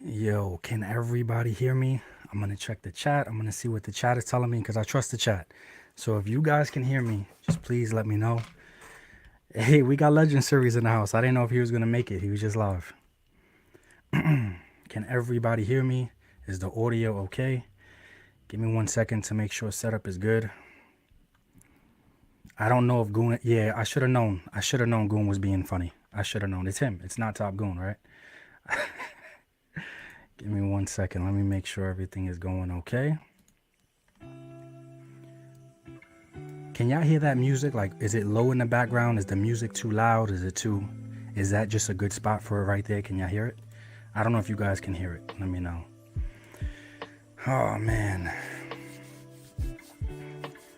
Yo, can everybody hear me? I'm gonna check the chat. I'm gonna see what the chat is telling me because I trust the chat. So if you guys can hear me, just please let me know. Hey, we got Legend Series in the house. I didn't know if he was gonna make it. He was just live. Can everybody hear me? Is the audio okay? Give me 1 second to make sure setup is good. I don't know if Goon. Yeah, I should have known. I should have known Goon was being funny. I should have known. It's him. It's not Top Goon, right? Give me 1 second. Let me make sure everything is going okay. Can y'all hear that music? Like, is it low in the background? Is the music too loud? Is that just a good spot for it right there? Can y'all hear it? I don't know if you guys can hear it. Let me know. Oh, man.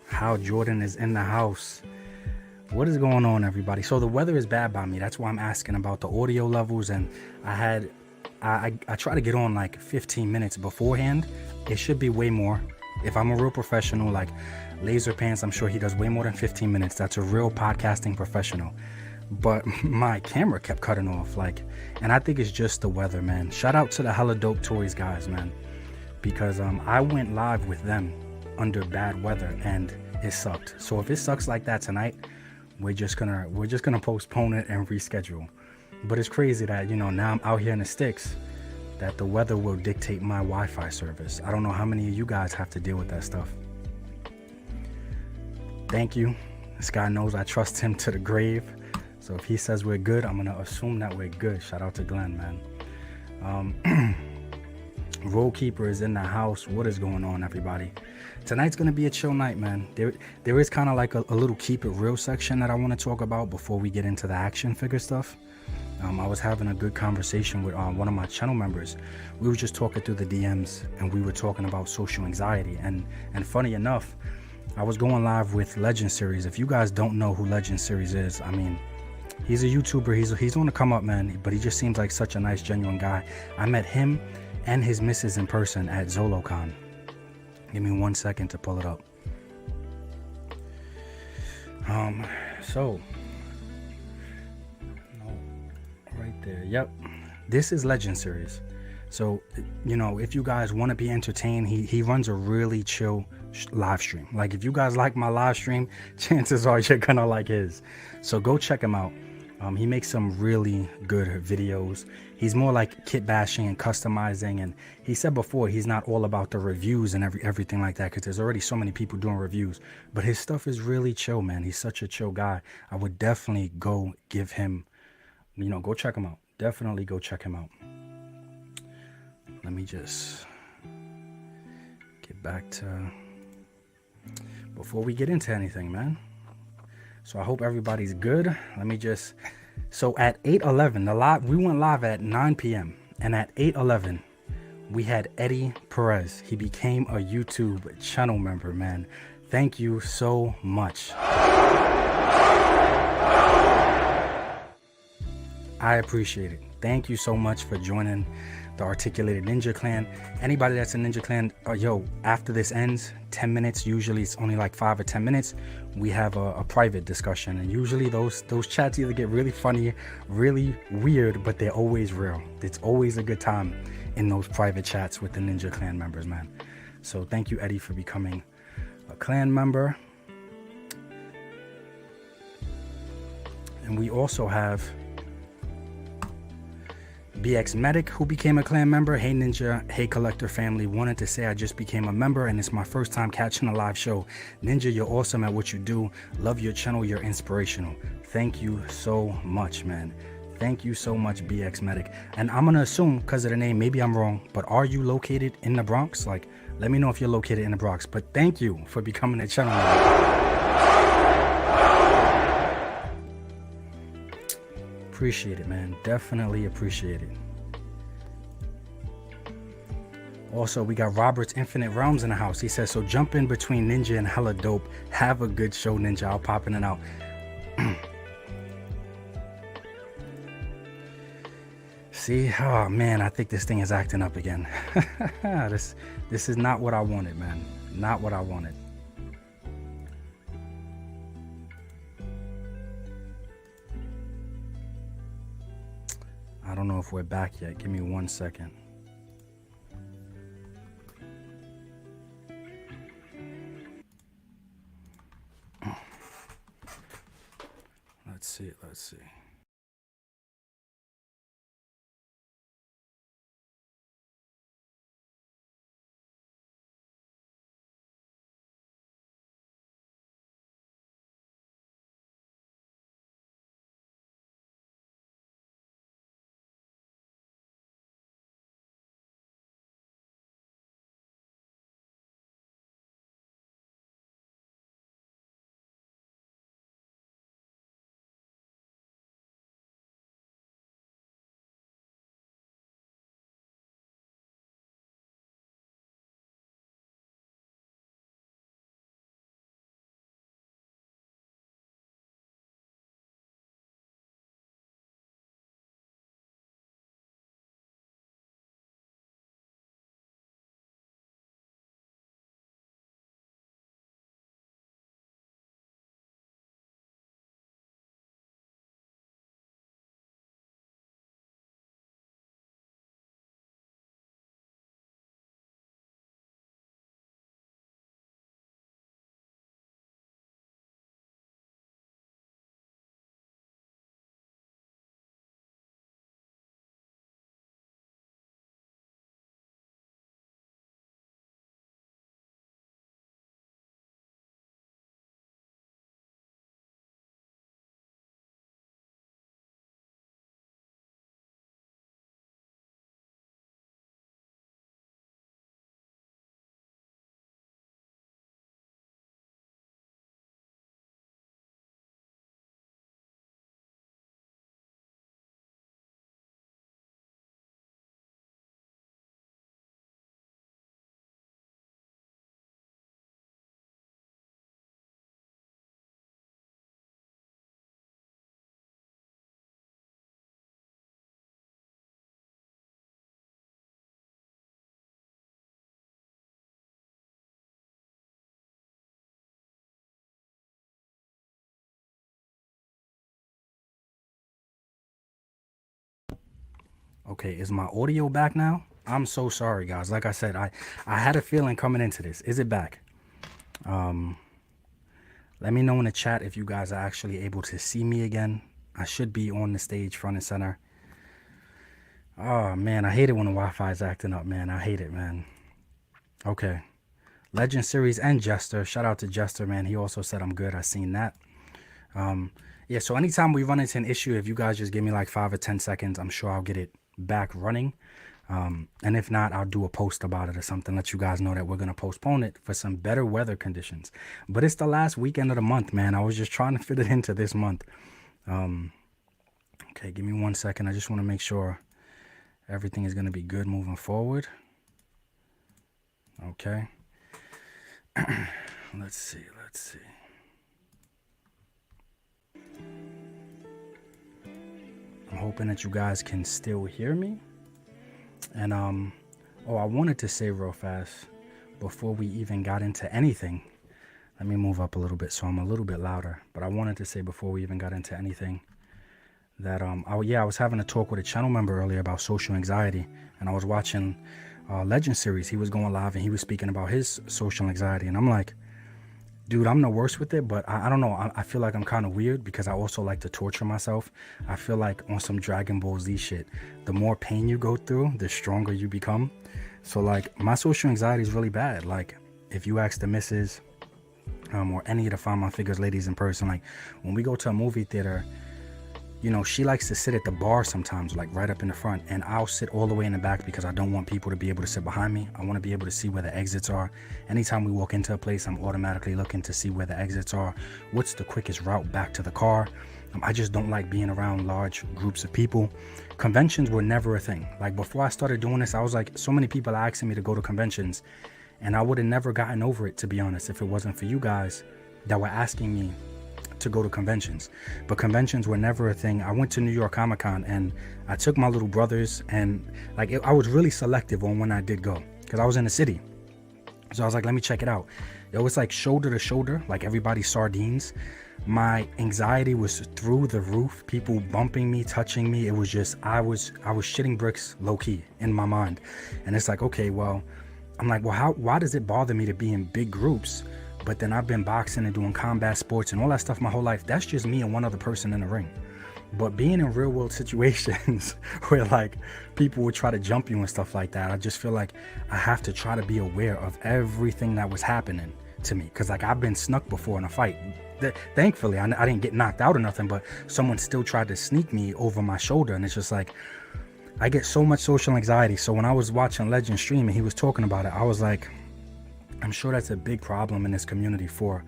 How Jordan is in the house. What is going on, everybody? So the weather is bad by me. That's why I'm asking about the audio levels. And I try to get on like 15 minutes beforehand. It should be way more. If I'm a real professional, like Laser Pants, I'm sure he does way more than 15 minutes. That's a real podcasting professional. But my camera kept cutting off, and I think it's just the weather, man. Shout out to the Hella Dope Toys guys, man, because I went live with them under bad weather and it sucked. So if it sucks like that tonight, we're just gonna postpone it and reschedule. But it's crazy that now I'm out here in the sticks, that the weather will dictate my Wi-Fi service. I don't know how many of you guys have to deal with that stuff. Thank you. This guy knows I trust him to the grave. So if he says we're good, I'm gonna assume that we're good. Shout out to Glenn, man. Road Keeper is in the house. What is going on, everybody? Tonight's gonna be a chill night, man. There is kind of like a little keep it real section that I want to talk about before we get into the action figure stuff. I was having a good conversation with one of my channel members. We were just talking through the DMs and we were talking about social anxiety. And funny enough, I was going live with Legend Series. If you guys don't know who Legend Series is, I mean, he's a YouTuber. He's on the come up, man, but he just seems like such a nice, genuine guy. I met him and his missus in person at ZoloCon. Give me 1 second to pull it up. So right there. Yep. This is Legend Series. So, if you guys want to be entertained, he runs a really chill live stream. Like, if you guys like my live stream, chances are you're gonna like his. So go check him out. He makes some really good videos. He's more like kit bashing and customizing. And he said before, he's not all about the reviews and everything like that, because there's already so many people doing reviews. But his stuff is really chill, man. He's such a chill guy. I would definitely go give him, go check him out. Definitely go check him out. Let me just get back to, before we get into anything, man. So I hope everybody's good. So at 8:11, we went live at 9 p.m. And at 8:11, we had Eddie Perez. He became a YouTube channel member, man. Thank you so much. I appreciate it. Thank you so much for joining the Articulated Ninja Clan. Anybody that's a Ninja Clan, after this ends, 10 minutes, usually it's only like 5 or 10 minutes, we have a private discussion. And usually those chats either get really funny, really weird, but they're always real. It's always a good time in those private chats with the Ninja Clan members, man. So thank you, Eddie, for becoming a clan member. And we also have BX Medic, who became a clan member. Hey Ninja, hey Collector family, wanted to say I just became a member and it's my first time catching a live show. Ninja, you're awesome at what you do. Love your channel, you're inspirational. Thank you so much, man. Thank you so much, BX Medic. And I'm gonna assume, because of the name, maybe I'm wrong, but are you located in the Bronx? Like, let me know if you're located in the Bronx. But thank you for becoming a channel member. Appreciate it, man. Definitely appreciate it. Also, we got Robert's Infinite Realms in the house. He says, so jump in between Ninja and Hella Dope. Have a good show, Ninja. I'll pop in and out. See? Oh, man, I think this thing is acting up again. This is not what I wanted, man. Not what I wanted. I don't know if we're back yet. Give me 1 second. Let's see. Okay, is my audio back now? I'm so sorry, guys. Like I said, I had a feeling coming into this. Is it back? Let me know in the chat if you guys are actually able to see me again. I should be on the stage front and center. Oh, man, I hate it when the Wi-Fi is acting up, man. I hate it, man. Okay. Legend Series and Jester. Shout out to Jester, man. He also said I'm good. I seen that. Yeah, so anytime we run into an issue, if you guys just give me like 5 or 10 seconds, I'm sure I'll get it back running. And if not, I'll do a post about it or something, let you guys know that we're going to postpone it for some better weather conditions. But it's the last weekend of the month, man. I was just trying to fit it into this month. Okay, give me 1 second. I just want to make sure everything is going to be good moving forward. Okay. Let's see. I'm hoping that you guys can still hear me. And oh, I wanted to say real fast before we even got into anything. Let me move up a little bit so I'm a little bit louder. But I wanted to say before we even got into anything that I was having a talk with a channel member earlier about social anxiety, and I was watching Legend Series. He was going live and he was speaking about his social anxiety, and I'm like, dude, I'm the worst with it, but I don't know. I feel like I'm kind of weird because I also like to torture myself. I feel like on some Dragon Ball Z shit, the more pain you go through, the stronger you become. So like my social anxiety is really bad. Like if you ask the missus or any of the Find My Figures ladies in person, like when we go to a movie theater, you know, she likes to sit at the bar sometimes, like right up in the front, and I'll sit all the way in the back because I don't want people to be able to sit behind me. I want to be able to see where the exits are. Anytime we walk into a place, I'm automatically looking to see where the exits are. What's the quickest route back to the car? I just don't like being around large groups of people. Conventions were never a thing. Like before I started doing this, I was like, so many people are asking me to go to conventions, and I would have never gotten over it, to be honest, if it wasn't for you guys that were asking me to go to conventions. But conventions were never a thing. I went to New York Comic Con and I took my little brothers, and like I was really selective on when I did go because I was in the city. So I was like, let me check it out. It was like shoulder to shoulder, like everybody's sardines. My anxiety was through the roof. People bumping me, touching me. It was just, I was shitting bricks low key in my mind. And it's like, okay, well, I'm like, well, why does it bother me to be in big groups But then I've been boxing and doing combat sports and all that stuff my whole life. That's just me and one other person in the ring. But being in real world situations where like people would try to jump you and stuff like that, I just feel like I have to try to be aware of everything that was happening to me. Cause like I've been snuck before in a fight. Thankfully, I didn't get knocked out or nothing, but someone still tried to sneak me over my shoulder. And it's just like, I get so much social anxiety. So when I was watching Legend stream and he was talking about it, I was like, I'm sure that's a big problem in this community for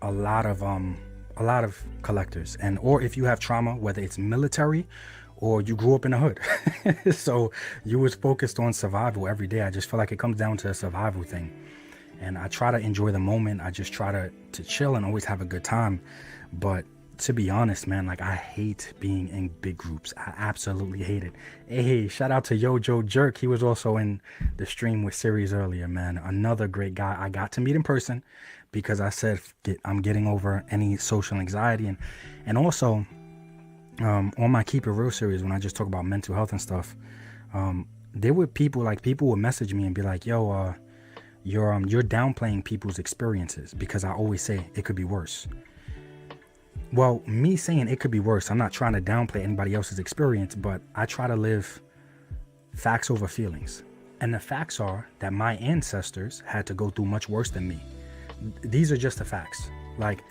a lot of collectors, and or if you have trauma, whether it's military or you grew up in the hood. So you was focused on survival every day. I just feel like it comes down to a survival thing. And I try to enjoy the moment. I just try to chill and always have a good time. But to be honest, man, like I hate being in big groups. I absolutely hate it. Hey, shout out to Yojo Jerk. He was also in the stream with Sirius earlier, man. Another great guy. I got to meet in person because I said I'm getting over any social anxiety. And also on my Keep It Real series, when I just talk about mental health and stuff, there were people would message me and be like, yo, you're downplaying people's experiences, because I always say it could be worse. Well, me saying it could be worse, I'm not trying to downplay anybody else's experience, but I try to live facts over feelings. And the facts are that my ancestors had to go through much worse than me. These are just the facts. Like,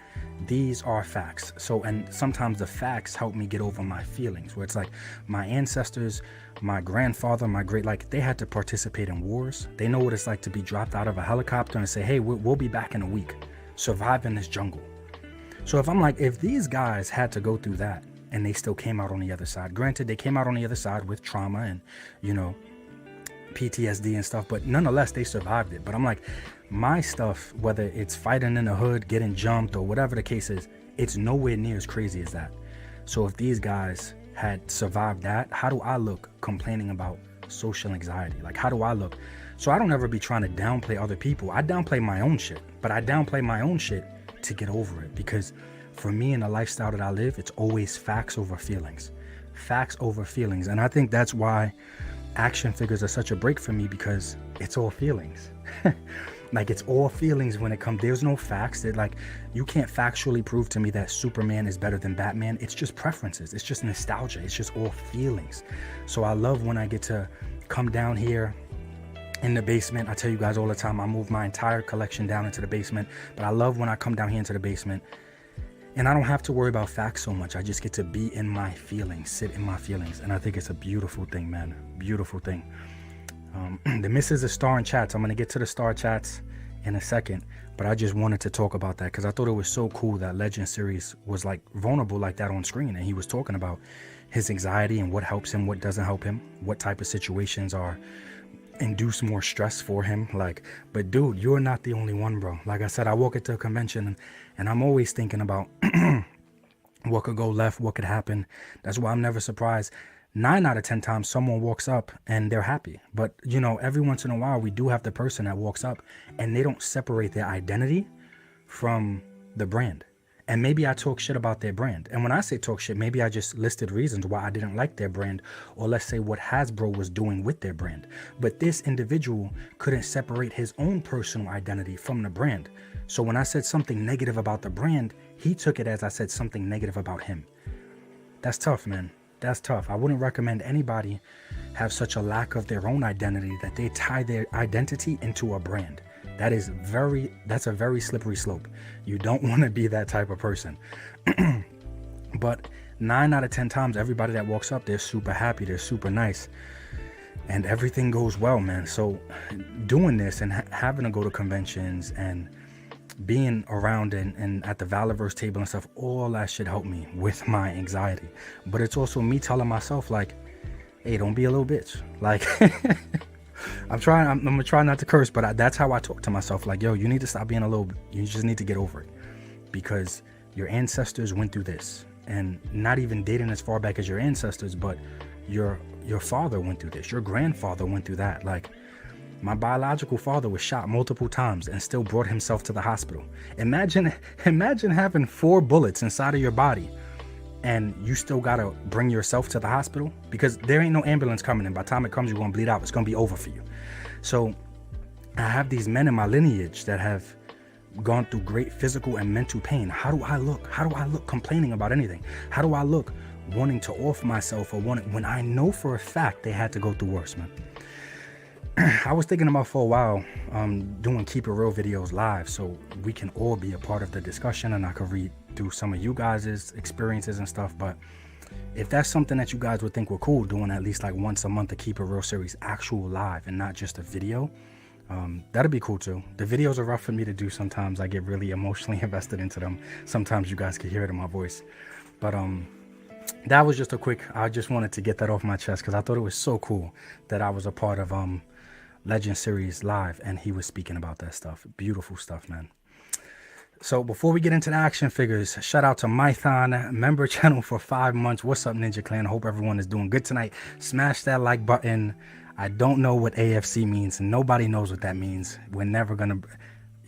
these are facts. So, and sometimes the facts help me get over my feelings, where it's like my ancestors, my grandfather, they had to participate in wars. They know what it's like to be dropped out of a helicopter and say, hey, we'll be back in a week. Survive in this jungle. So if these guys had to go through that and they still came out on the other side, granted, they came out on the other side with trauma and, PTSD and stuff, but nonetheless, they survived it. But I'm like, my stuff, whether it's fighting in the hood, getting jumped, or whatever the case is, it's nowhere near as crazy as that. So if these guys had survived that, how do I look complaining about social anxiety? Like, how do I look? So I don't ever be trying to downplay other people. I downplay my own shit, but I downplay my own shit to get over it, because for me and the lifestyle that I live, it's always facts over feelings. Facts over feelings. And I think that's why action figures are such a break for me, because it's all feelings. Like, it's all feelings when it comes. There's no facts. That, like, you can't factually prove to me that Superman is better than Batman. It's just preferences. It's just nostalgia. It's just all feelings. So I love when I get to come down here in the basement. I tell you guys all the time, I move my entire collection down into the basement, but I love when I come down here into the basement and I don't have to worry about facts so much. I just get to be in my feelings, sit in my feelings. And I think it's a beautiful thing, man. Beautiful thing. The missus is star in chats. I'm going to get to the star chats in a second, but I just wanted to talk about that because I thought it was so cool that Legend series was like vulnerable like that on screen. And he was talking about his anxiety and what helps him, what doesn't help him, what type of situations are induce more stress for him. Like, but dude, you're not the only one, bro. Like I said, I walk into a convention and I'm always thinking about what could go left, what could happen. That's why I'm never surprised. 9 out of 10 times someone walks up and they're happy. But every once in a while we do have the person that walks up and they don't separate their identity from the brand. And maybe I talk shit about their brand. And when I say talk shit, maybe I just listed reasons why I didn't like their brand, or let's say what Hasbro was doing with their brand. But this individual couldn't separate his own personal identity from the brand. So when I said something negative about the brand, he took it as I said something negative about him. That's tough, man. That's tough. I wouldn't recommend anybody have such a lack of their own identity that they tie their identity into a brand. That's a very slippery slope. You don't want to be that type of person. But 9 out of 10 times, everybody that walks up, they're super happy, they're super nice, and everything goes well, man. So doing this and having to go to conventions and being around and at the Valorverse table and stuff, all that shit helped me with my anxiety. But it's also me telling myself, like, hey, don't be a little bitch. Like, I'm gonna try not to curse, but that's how I talk to myself. Like, yo, you need to stop being you just need to get over it, because your ancestors went through this, and not even dating as far back as your ancestors, but your father went through this, your grandfather went through that. Like, my biological father was shot multiple times and still brought himself to the hospital. Imagine having 4 bullets inside of your body and you still gotta bring yourself to the hospital, because there ain't no ambulance coming, and by the time it comes, you're gonna bleed out. It's gonna be over for you. So I have these men in my lineage that have gone through great physical and mental pain. How do I look? How do I look complaining about anything? How do I look wanting to off myself or wanting, when I know for a fact they had to go through worse, man? I was thinking about for a while doing Keep It Real videos live so we can all be a part of the discussion and I could read through some of you guys' experiences and stuff. But if that's something that you guys would think were cool, doing at least like once a month a Keep It Real series actual live and not just a video, that'd be cool too. The videos are rough for me to do sometimes. I get really emotionally invested into them. Sometimes you guys can hear it in my voice. But that was just a quick, I just wanted to get that off my chest because I thought it was so cool that I was a part of Legend Series live and he was speaking about that stuff. Beautiful stuff, man. So before we get into the action figures, shout out to Mython, member channel for 5 months. What's up, Ninja Clan? Hope everyone is doing good tonight. Smash that like button. I don't know what AFC means. Nobody knows what that means. We're never gonna,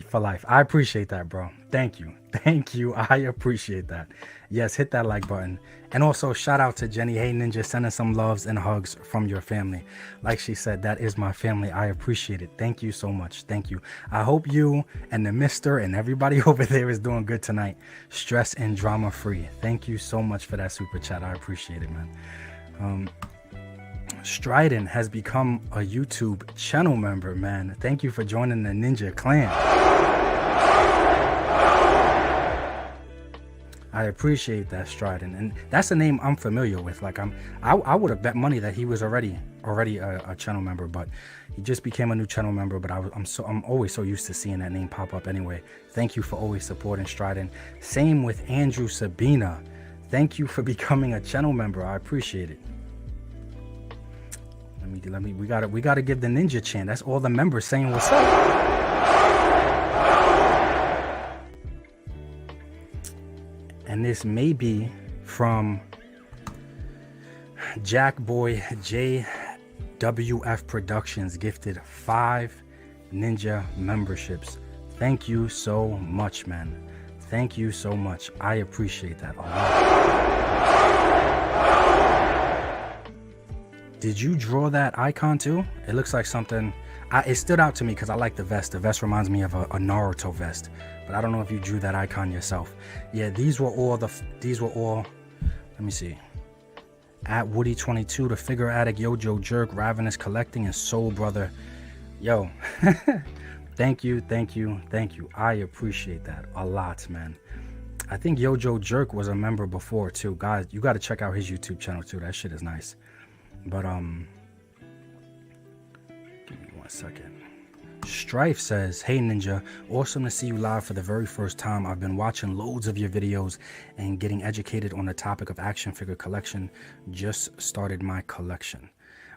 for life. I appreciate that, bro. Thank you. Thank you. I appreciate that. Yes, hit that like button. And also shout out to Jenny. Hey Ninja, sending some loves and hugs from your family. Like she said, that is my family. I appreciate it. Thank you so much. Thank you. I hope you and the mister and everybody over there is doing good tonight. Stress and drama free. Thank you so much for that super chat. I appreciate it, man. Strident has become a YouTube channel member, man. Thank you for joining the Ninja Clan. I appreciate that, Strident, and that's a name I'm familiar with. Like I would have bet money that he was already a channel member, but he just became a new channel member. But I'm always so used to seeing that name pop up anyway. Thank you for always supporting Strident. Same with Andrew Sabina. Thank you for becoming a channel member. I appreciate it. Let me we gotta give the Ninja chant. That's all the members saying what's up. And this may be from Jackboy JWF Productions, gifted 5 Ninja memberships. Thank you so much, man. Thank you so much. I appreciate that a lot. Did you draw that icon too? It looks like something. It stood out to me because I like the vest. The vest reminds me of a Naruto vest. But I don't know if you drew that icon yourself. Yeah, these were all, let me see. At Woody22, the Figure Addict, Yojo Jerk, Ravenous Collecting, and Soul Brother. Yo, thank you. I appreciate that a lot, man. I think Yojo Jerk was a member before too. Guys, you got to check out his YouTube channel too. That shit is nice. But give me 1 second. Strife says, hey Ninja, awesome to see you live for the very first time. I've been watching loads of your videos and getting educated on the topic of action figure collection. Just started my collection.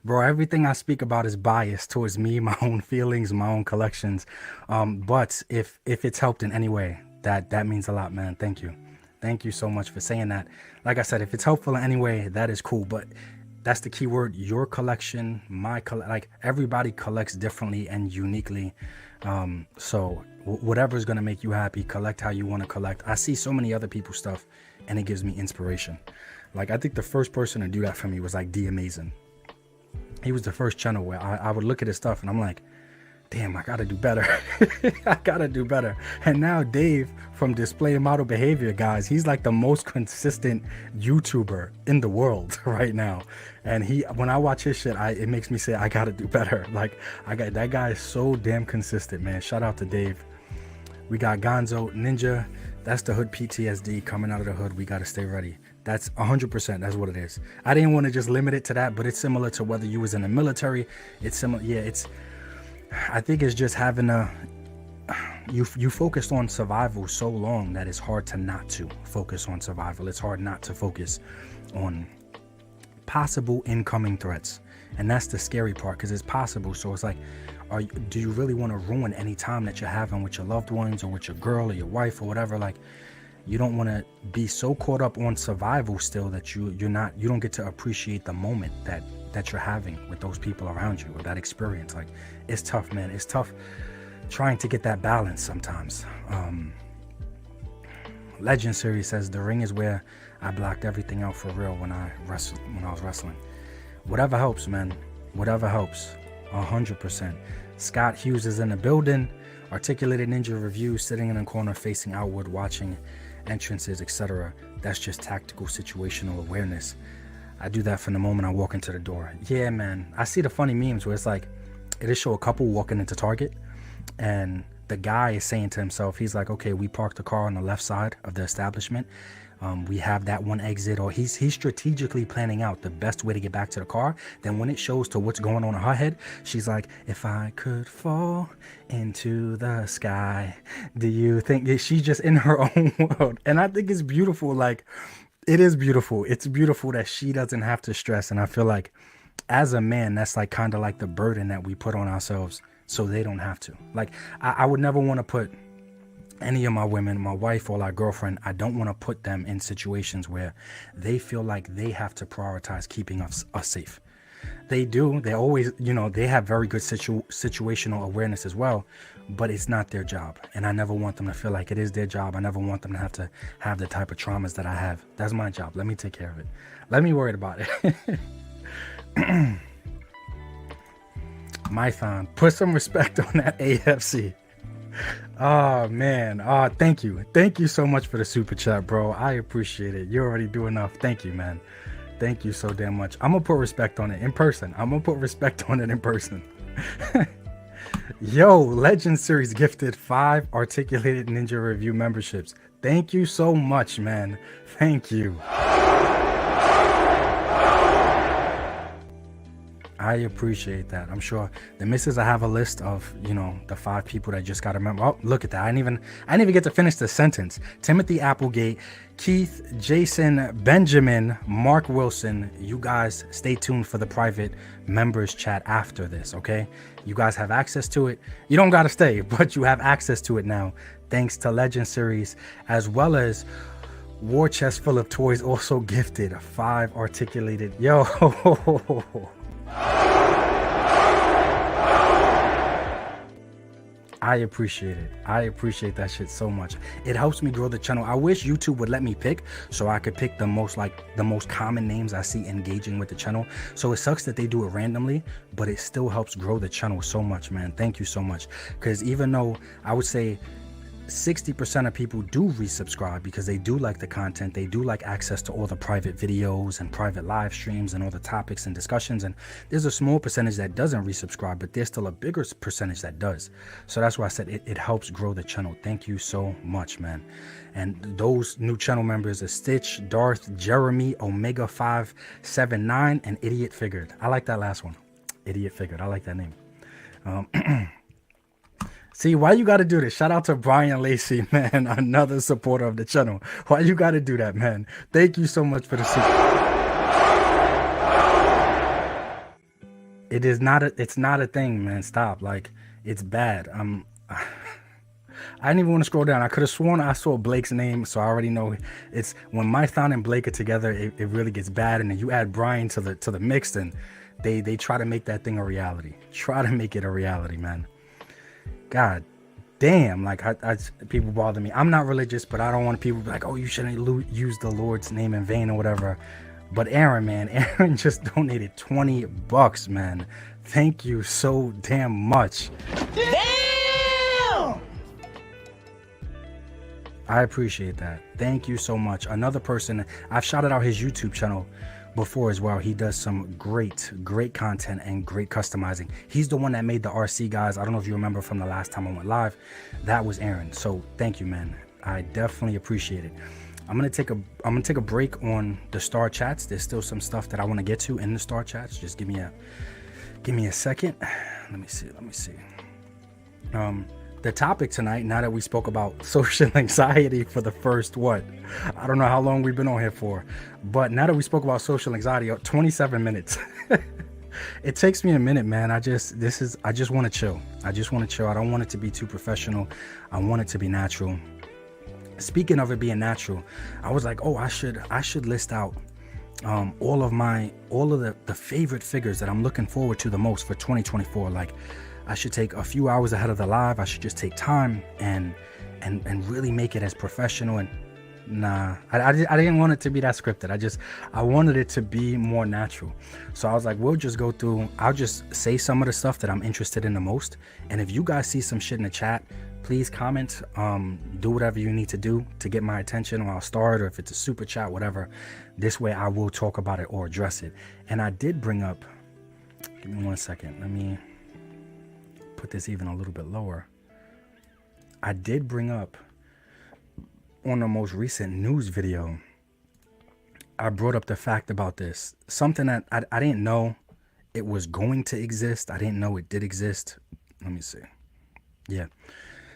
Bro, everything I speak about is biased towards me, my own feelings, my own collections. But if it's helped in any way, that means a lot, man. Thank you. Thank you so much for saying that. Like I said, if it's helpful in any way, that is cool. But that's the key word, your collection, like everybody collects differently and uniquely. So whatever is going to make you happy, collect how you want to collect. I see so many other people's stuff and it gives me inspiration. Like I think the first person to do that for me was like D Amazing. He was the first channel where I would look at his stuff and I'm like, damn, I gotta do better. I gotta do better. And now Dave from Display and Model Behavior, guys, he's like the most consistent YouTuber in the world right now. And when I watch his shit, it makes me say I gotta do better. Like that guy is so damn consistent, man. Shout out to Dave. We got Gonzo Ninja. That's the hood PTSD coming out of the hood. We gotta stay ready. That's 100%. That's what it is. I didn't want to just limit it to that, but it's similar to whether you was in the military. It's similar. Yeah, I think it's just having you focused on survival so long that it's hard to not to focus on survival. It's hard not to focus on possible incoming threats. And that's the scary part because it's possible. So it's like, do you really want to ruin any time that you're having with your loved ones or with your girl or your wife or whatever? Like, you don't want to be so caught up on survival still that you don't get to appreciate the moment that you're having with those people around you or that experience. Like, it's tough, man. It's tough trying to get that balance sometimes. Legend Series says the ring is where I blocked everything out for real when I was wrestling. Whatever helps, man. Whatever helps. 100%. Scott Hughes is in the building. Articulated ninja review, sitting in a corner facing outward, watching entrances, etc. That's just tactical situational awareness. I do that from the moment I walk into the door. Yeah, man. I see the funny memes where it's like, it'll show a couple walking into Target, and the guy is saying to himself, he's like, okay, we parked the car on the left side of the establishment. We have that one exit, or he's strategically planning out the best way to get back to the car. Then when it shows to what's going on in her head, she's like, if I could fall into the sky, do you think she's just in her own world? And I think it's beautiful. Like, it is beautiful. It's beautiful that she doesn't have to stress. And I feel like as a man, that's like kind of like the burden that we put on ourselves so they don't have to. Like, I would never want to put any of my women, my wife or our girlfriend, I don't want to put them in situations where they feel like they have to prioritize keeping us safe. They do. They always, they have very good situational awareness as well, but it's not their job. And I never want them to feel like it is their job. I never want them to have the type of traumas that I have. That's my job. Let me take care of it. Let me worry about it. Mython, put some respect on that AFC. Oh man. Oh, thank you so much for the super chat, bro. I appreciate it. You already do enough. Thank you, man. Thank you so damn much. I'm gonna put respect on it in person. Yo, Legend Series gifted 5 Articulated Ninja Review memberships. Thank you so much, man. Thank you. I appreciate that. I'm sure the missus, I have a list of, the 5 people that just got a member. Oh, look at that. I didn't even get to finish the sentence. Timothy Applegate, Keith, Jason, Benjamin, Mark Wilson. You guys stay tuned for the private members chat after this, okay? You guys have access to it. You don't got to stay, but you have access to it now. Thanks to Legend Series, as well as War Chest Full of Toys also gifted 5 Articulated. Yo. I appreciate it. I appreciate that shit so much. It helps me grow the channel. I wish YouTube would let me pick so I could pick the most common names I see engaging with the channel. So it sucks that they do it randomly, but it still helps grow the channel so much, man. Thank you so much. Because even though I would say 60% of people do resubscribe because they do like the content, they do like access to all the private videos and private live streams and all the topics and discussions, and there's a small percentage that doesn't resubscribe, but there's still a bigger percentage that does. So that's why I said it helps grow the channel. Thank you so much, man. And those new channel members are Stitch, Darth, Jeremy, Omega 579, and Idiot Figured. I like that last one. Idiot Figured. I like that name. See, why you got to do this? Shout out to Brian Lacey, man, another supporter of the channel. Why you got to do that, man? Thank you so much for the support. It's not a thing, man. Stop. Like, it's bad. I didn't even want to scroll down. I could have sworn I saw Blake's name, so I already know it's when Mython and Blake are together, it really gets bad. And then you add Brian to the mix, and they try to make that thing a reality. Try to make it a reality, man. God damn, like people bother me. I'm not religious, but I don't want people to be like, oh, you shouldn't use the Lord's name in vain or whatever. But Aaron just donated $20, man. Thank you so damn much. Damn! I appreciate that. Thank you so much. Another person, I've shouted out his YouTube channel before as well. He does some great content and great customizing. He's the one that made the RC guys. I don't know if you remember from the last time I went live. That was Aaron. So thank you, man. I definitely appreciate it. I'm gonna take a break on the star chats. There's still some stuff that I want to get to in the star chats. Just give me a second. Let me see. The topic tonight, now that we spoke about social anxiety for the first, I don't know how long we've been on here for, but now that we spoke about social anxiety, 27 minutes. It takes me a minute, man. I just want to chill. I don't want it to be too professional. I want it to be natural. Speaking of it being natural, I was like, oh, I should list out all of the favorite figures that I'm looking forward to the most for 2024. Like, I should take a few hours ahead of the live. I should just take time and really make it as professional and Nah, I didn't want it to be that scripted. I wanted it to be more natural. So I was like, we'll just go through, I'll just say some of the stuff that I'm interested in the most. And if you guys see some shit in the chat, please comment, do whatever you need to do to get my attention, or I'll start, or if it's a super chat, whatever. This way I will talk about it or address it. And I did bring up, give me 1 second. Let me put this even a little bit lower. I did bring up on the most recent news video, I brought up the fact about this, something that I didn't know it was going to exist. I didn't know it did exist. Let me see. Yeah.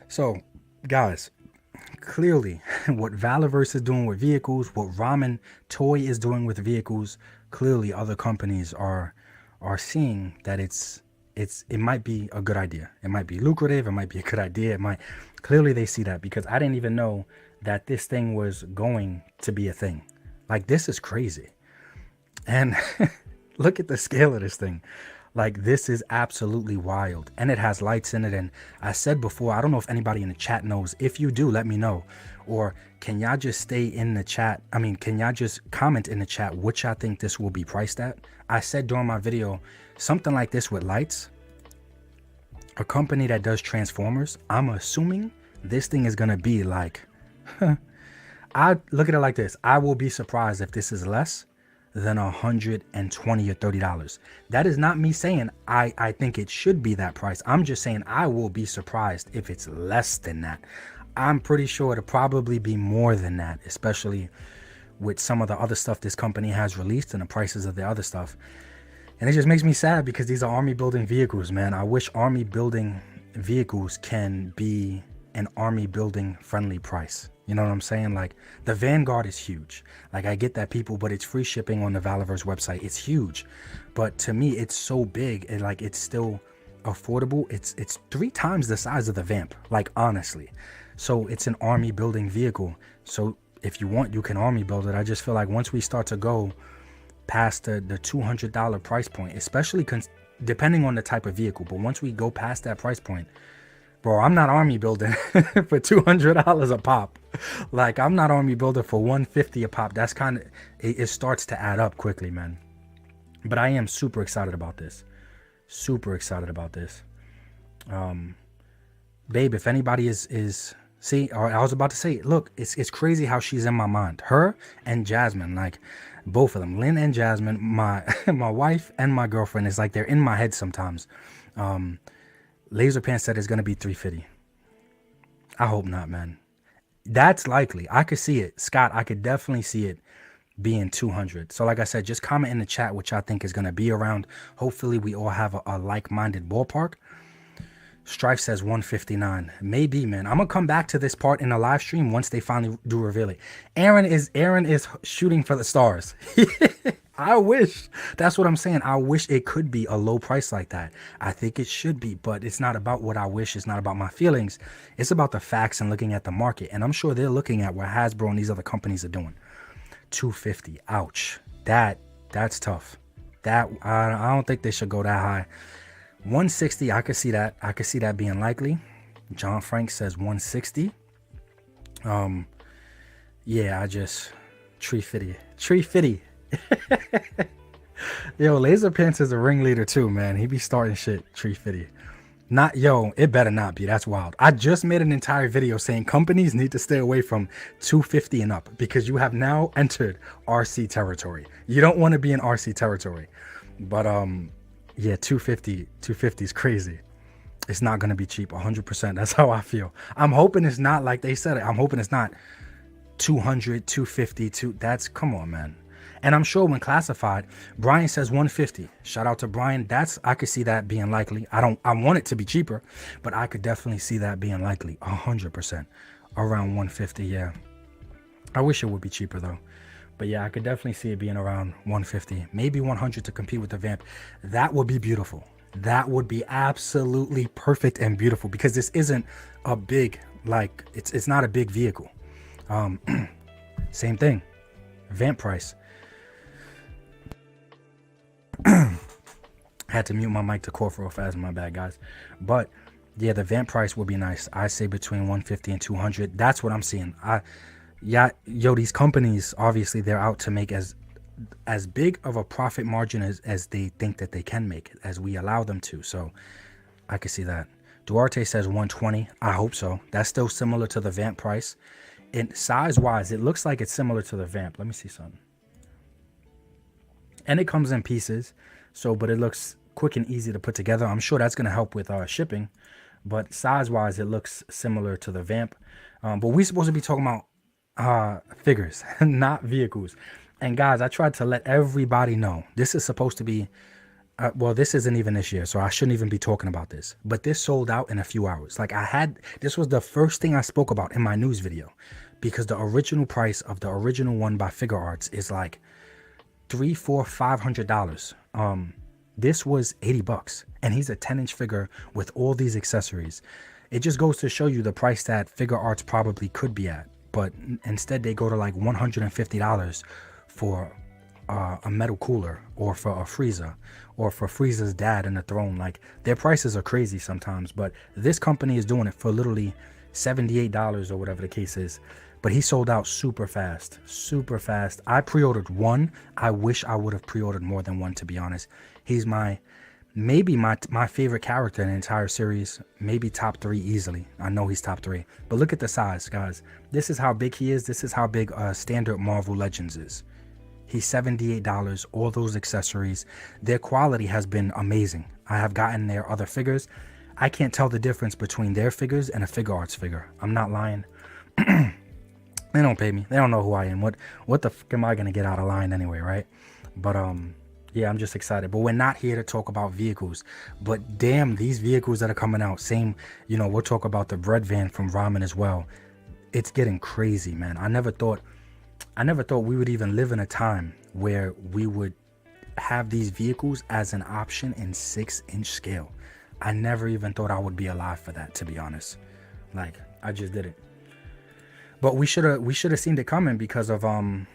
So, guys, clearly what Valorverse is doing with vehicles, what Ramen Toy is doing with vehicles, clearly other companies are seeing that it might be a good idea. It might be lucrative. It might be a good idea. Clearly they see that, because I didn't even know that this thing was going to be a thing. Like, this is crazy. And look at the scale of this thing. Like, this is absolutely wild. And it has lights in it. And I said before, I don't know if anybody in the chat knows. If you do, let me know. Or can y'all just stay in the chat? I mean, can y'all just comment in the chat what y'all think this will be priced at? I said during my video, something like this with lights, a company that does Transformers, I'm assuming this thing is going to be like, I look at it like this. I will be surprised if this is less than $120 or $30. That is not me saying I think it should be that price. I'm just saying I will be surprised if it's less than that. I'm pretty sure it'll probably be more than that, especially with some of the other stuff this company has released and the prices of the other stuff. And it just makes me sad, because these are army building vehicles, man. I wish army building vehicles can be an army building friendly price. You know what I'm saying? Like, the Vanguard is huge. Like, I get that, people, but it's free shipping on the Valorverse website. It's huge. But to me, it's so big, and like, it's still affordable. It's 3 times the size of the Vamp, like, honestly. So it's an army building vehicle. So if you want, you can army build it. I just feel like once we start to go past the $200 price point, especially depending on the type of vehicle, but once we go past that price point, bro, I'm not army building for $200 a pop. Like, I'm not army building for $150 a pop. That's kind of, it starts to add up quickly, man. But I am super excited about this. Super excited about this. Babe, if anybody is see, or I was about to say, look, it's crazy how she's in my mind. Her and Jasmine, like, both of them, Lynn and Jasmine, my my wife and my girlfriend, is like, they're in my head sometimes. Laser Pants said it's going to be $350. I hope not, man. That's likely. I could see it. Scott, I could definitely see it being $200. So like I said, just comment in the chat which I think is going to be around. Hopefully we all have a like-minded ballpark. Strife says $159. Maybe, man. I'm going to come back to this part in the live stream once they finally do reveal it. Aaron is shooting for the stars. I wish. That's what I'm saying. I wish it could be a low price like that. I think it should be, but it's not about what I wish. It's not about my feelings. It's about the facts and looking at the market. And I'm sure they're looking at what Hasbro and these other companies are doing. $250. Ouch. That's tough. That I don't think they should go that high. $160. I could see that. I could see that being likely. John Frank says $160. Yeah, I just tree fitty. Yo, Laser Pants is a ringleader too, man. He be starting shit. Tree fitty. Not, yo, it better not be. That's wild. I just made an entire video saying companies need to stay away from $250 and up, because you have now entered RC territory. You don't want to be in RC territory. But yeah, $250 is crazy. It's not going to be cheap. 100%. That's how I feel. I'm hoping it's not like they said it. I'm hoping it's not $200, $250. That's, come on, man. And I'm sure when classified, Brian says $150. Shout out to Brian. I could see that being likely. I want it to be cheaper, but I could definitely see that being likely. 100%. Around $150, yeah. I wish it would be cheaper though. But yeah, I could definitely see it being around $150, maybe $100 to compete with the Vamp. That would be beautiful. That would be absolutely perfect and beautiful, because this isn't a big, like, it's not a big vehicle. Same thing. Vamp price. Had to mute my mic to cough real fast. My bad, guys. But yeah, the Vamp price would be nice. I say between $150 and $200. That's what I'm seeing. Yeah, yo, these companies obviously they're out to make as big of a profit margin as they think that they can make, as we allow them to. So I can see that. Duarte says 120. I hope so. That's still similar to the Vamp price. In size wise, it looks like it's similar to the Vamp. Let me see something. And it comes in pieces. So, but it looks quick and easy to put together. I'm sure that's going to help with shipping. But size wise, it looks similar to the Vamp. But we're supposed to be talking about figures, not vehicles. And guys, I tried to let everybody know this is supposed to be well, this isn't even this year, so I shouldn't even be talking about this. But this sold out in a few hours. Like this was the first thing I spoke about in my news video, because the original price of the original one by Figure Arts is like $300, $400, $500. This was $80, and he's a 10-inch figure with all these accessories. It just goes to show you the price that Figure Arts probably could be at, but instead they go to like $150 for a metal cooler, or for a Frieza, or for Frieza's dad in the throne. Like, their prices are crazy sometimes, but this company is doing it for literally $78 or whatever the case is. But he sold out super fast, super fast. I pre-ordered one. I wish I would have pre-ordered more than one, to be honest. He's maybe my favorite character in the entire series, maybe top 3 easily. I know he's top 3, but look at the size, guys. This is how big he is. This is how big standard Marvel Legends is. He's $78, all those accessories. Their quality has been amazing. I have gotten their other figures. I can't tell the difference between their figures and a Figure Arts figure. I'm not lying. They don't pay me. They don't know who I am. What the fuck am I going to get out of line anyway, right? But yeah, I'm just excited. But we're not here to talk about vehicles. But damn, these vehicles that are coming out, same, we'll talk about the bread van from Ramen as well. It's getting crazy, man. I never thought we would even live in a time where we would have these vehicles as an option in 6-inch scale. I never even thought I would be alive for that, to be honest. Like, I just didn't. But we should have seen it coming because of all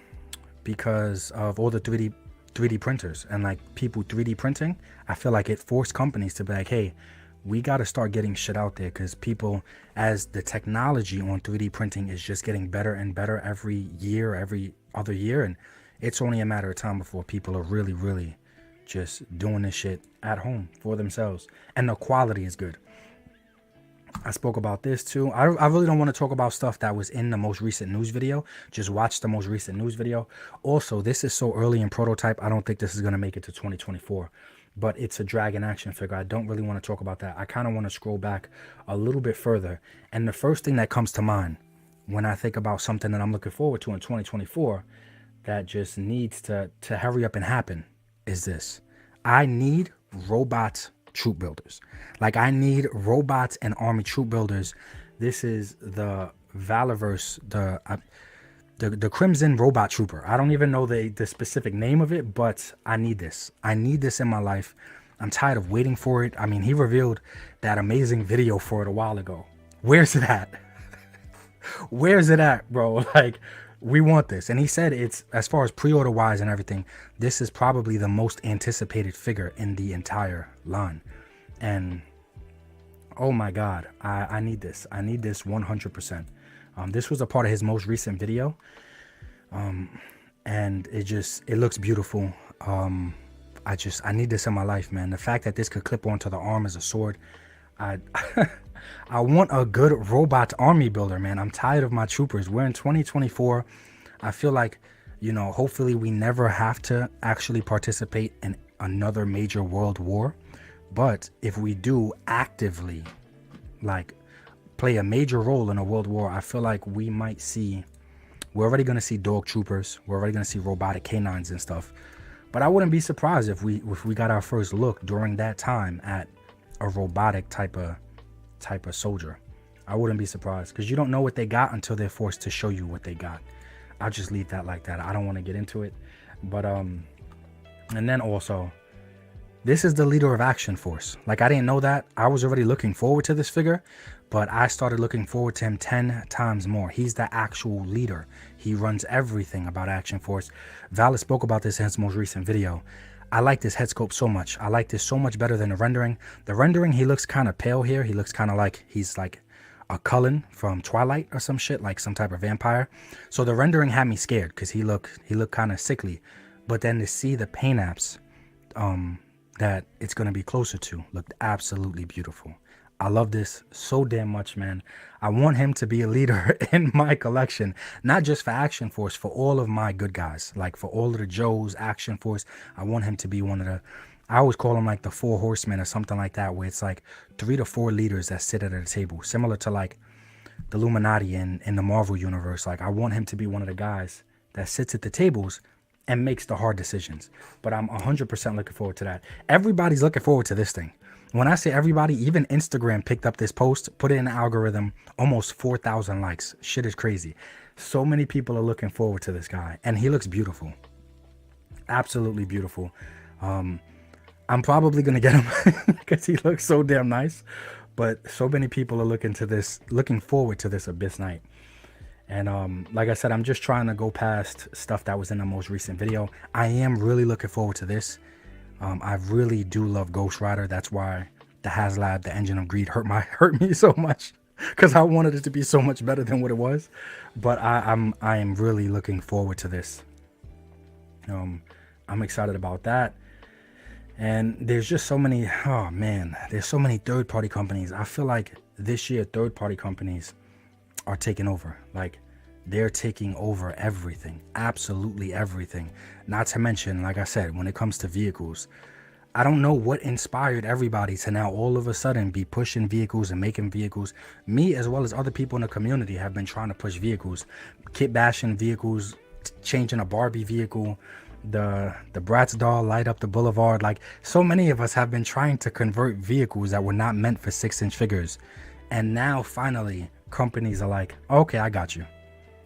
the 3D printers and like people 3D printing. I feel like it forced companies to be like, hey, we got to start getting shit out there, because people, as the technology on 3D printing is just getting better and better every year, every other year, and it's only a matter of time before people are really, really just doing this shit at home for themselves, and the quality is good. I spoke about this too. I really don't want to talk about stuff that was in the most recent news video. Just watch the most recent news video. Also, this is so early in prototype, I don't think this is going to make it to 2024. But it's a dragon action figure. I don't really want to talk about that. I kind of want to scroll back a little bit further. And the first thing that comes to mind when I think about something that I'm looking forward to in 2024 that just needs to hurry up and happen is this. I need robot troop builders. Like, I need robots and army troop builders. This is the Valorverse, the Crimson Robot Trooper. I don't even know the specific name of it, but I need this. I need this in my life. I'm tired of waiting for it. I mean, he revealed that amazing video for it a while ago. Where's it at? Where's it at, bro? Like, we want this. And he said it's, as far as pre-order wise and everything, this is probably the most anticipated figure in the entire line. And oh my God, I need this. I need this 100%. This was a part of his most recent video, and it looks beautiful. I need this in my life, man. The fact that this could clip onto the arm as a sword, I want a good robot army builder, man. I'm tired of my troopers. We're in 2024. I feel like, hopefully we never have to actually participate in another major world war. But if we do actively, like, play a major role in a world war, I feel like we're already going to see dog troopers. We're already going to see robotic canines and stuff. But I wouldn't be surprised if we got our first look during that time at a robotic type of soldier. I wouldn't be surprised, because you don't know what they got until they're forced to show you what they got. I'll just leave that like that. I don't want to get into it. But and then also, this is the leader of Action Force. Like, I didn't know that. I was already looking forward to this figure, but I started looking forward to him 10 times more. He's the actual leader. He runs everything about Action Force. Val spoke about this in his most recent video. I like this head sculpt so much. I like this so much better than the rendering. The rendering, he looks kind of pale here. He looks kind of like he's like a Cullen from Twilight or some shit, like some type of vampire. So the rendering had me scared because he looked kind of sickly. But then to see the paint apps that it's going to be closer to looked absolutely beautiful. I love this so damn much, man. I want him to be a leader in my collection, not just for Action Force, for all of my good guys, like for all of the Joes, Action Force. I want him to be one of the, I always call them like the 4 horsemen or something like that, where it's like 3 to 4 leaders that sit at a table, similar to like the Illuminati in the Marvel universe. Like I want him to be one of the guys that sits at the tables and makes the hard decisions. But I'm 100% looking forward to that. Everybody's looking forward to this thing. When I say everybody, even Instagram picked up this post, put it in the algorithm, almost 4,000 likes. Shit is crazy. So many people are looking forward to this guy, and he looks beautiful. Absolutely beautiful. I'm probably gonna get him because he looks so damn nice. But so many people are looking forward to this Abyss Knight. And like I said, I'm just trying to go past stuff that was in the most recent video. I am really looking forward to this. I really do love Ghost Rider. That's why the HasLab, the Engine of Greed, hurt me so much, because I wanted it to be so much better than what it was. But I am really looking forward to this. I'm excited about that. And there's just so many, oh man, there's so many third-party companies. I feel like this year third-party companies are taking over. Like they're taking over everything, absolutely everything. Not to mention, like I said, when it comes to vehicles, I don't know what inspired everybody to now all of a sudden be pushing vehicles and making vehicles. Me, as well as other people in the community, have been trying to push vehicles, kit bashing vehicles, changing a Barbie vehicle, the Bratz doll light up the boulevard. Like so many of us have been trying to convert vehicles that were not meant for 6-inch figures. And now finally companies are like, okay, I got you.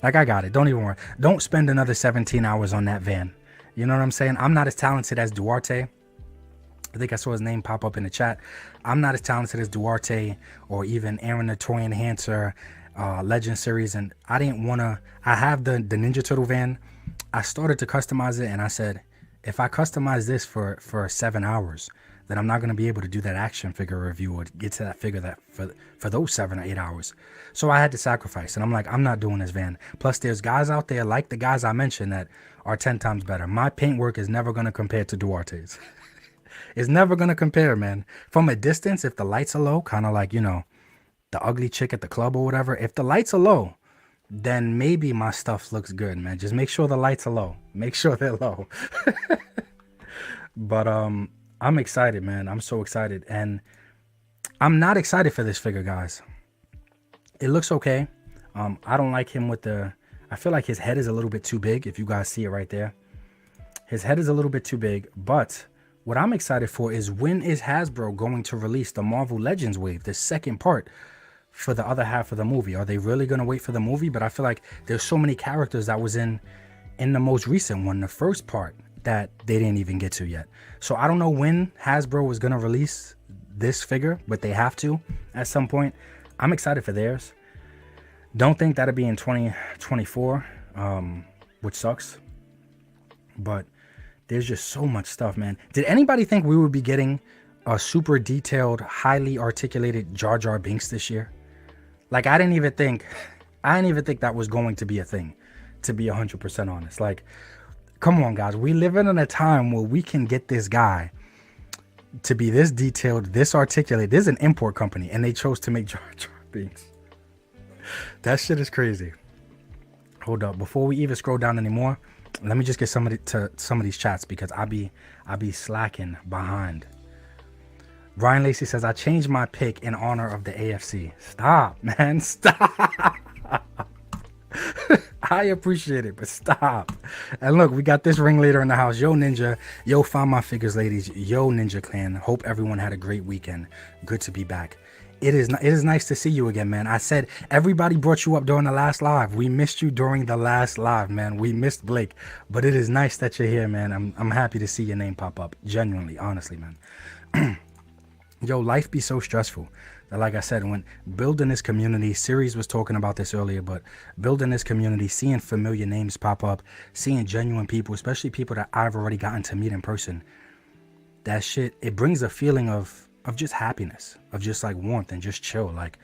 Like I got it. Don't even worry. Don't spend another 17 hours on that van. You know what I'm saying? I'm not as talented as Duarte. I think I saw his name pop up in the chat. I'm not as talented as Duarte or even Aaron the Toy Enhancer, Legend Series. And I didn't want to, I have the Ninja Turtle van. I started to customize it and I said, if I customize this for 7 hours, then I'm not going to be able to do that action figure review or get to that figure that for those 7 or 8 hours. So I had to sacrifice, and I'm like, I'm not doing this van. Plus there's guys out there like the guys I mentioned that are 10 times better. My paint work is never going to compare to Duarte's. It's never going to compare, man. From a distance, if the lights are low, kind of like, you know, the ugly chick at the club or whatever, if the lights are low, then maybe my stuff looks good, man. Just make sure the lights are low. Make sure they're low. But I'm excited, man. I'm so excited. And I'm not excited for this figure, guys. It looks okay. I don't like him with the, I feel like his head is a little bit too big. If you guys see it right there, his head is a little bit too big. But what I'm excited for is, when is Hasbro going to release the Marvel Legends wave, the second part for the other half of the movie? Are they really going to wait for the movie? But I feel like there's so many characters that was in the most recent one, the first part, that they didn't even get to yet. So I don't know when Hasbro is going to release this figure, but they have to at some point. I'm excited for theirs. Don't think that'll be in 2024, which sucks. But there's just so much stuff, man. Did anybody think we would be getting a super detailed, highly articulated Jar Jar Binks this year? Like, I didn't even think that was going to be a thing, to be 100% honest. Like, come on, guys. We live in a time where we can get this guy to be this detailed, this articulate. There's an import company, and they chose to make Jar Jar Binks. That shit is crazy. Hold up. Before we even scroll down anymore, let me just get some of these chats, because I be slacking behind. Brian Lacey says, I changed my pick in honor of the AFC. Stop, man. Stop. I appreciate it, but stop. And look, we got this ringleader in the house. Yo, Ninja. Yo, Find My Figures, ladies. Yo, Ninja Clan. Hope everyone had a great weekend. Good to be back. It is nice to see you again, man. I said everybody brought you up during the last live. We missed you during the last live, man. We missed Blake, but it is nice that you're here, man. I'm happy to see your name pop up. Genuinely, honestly, man. Yo, life be so stressful. Like I said, when building this community, Sirius was talking about this earlier, but building this community, seeing familiar names pop up, seeing genuine people, especially people that I've already gotten to meet in person, that shit, it brings a feeling of just happiness, of just like warmth and just chill. Like,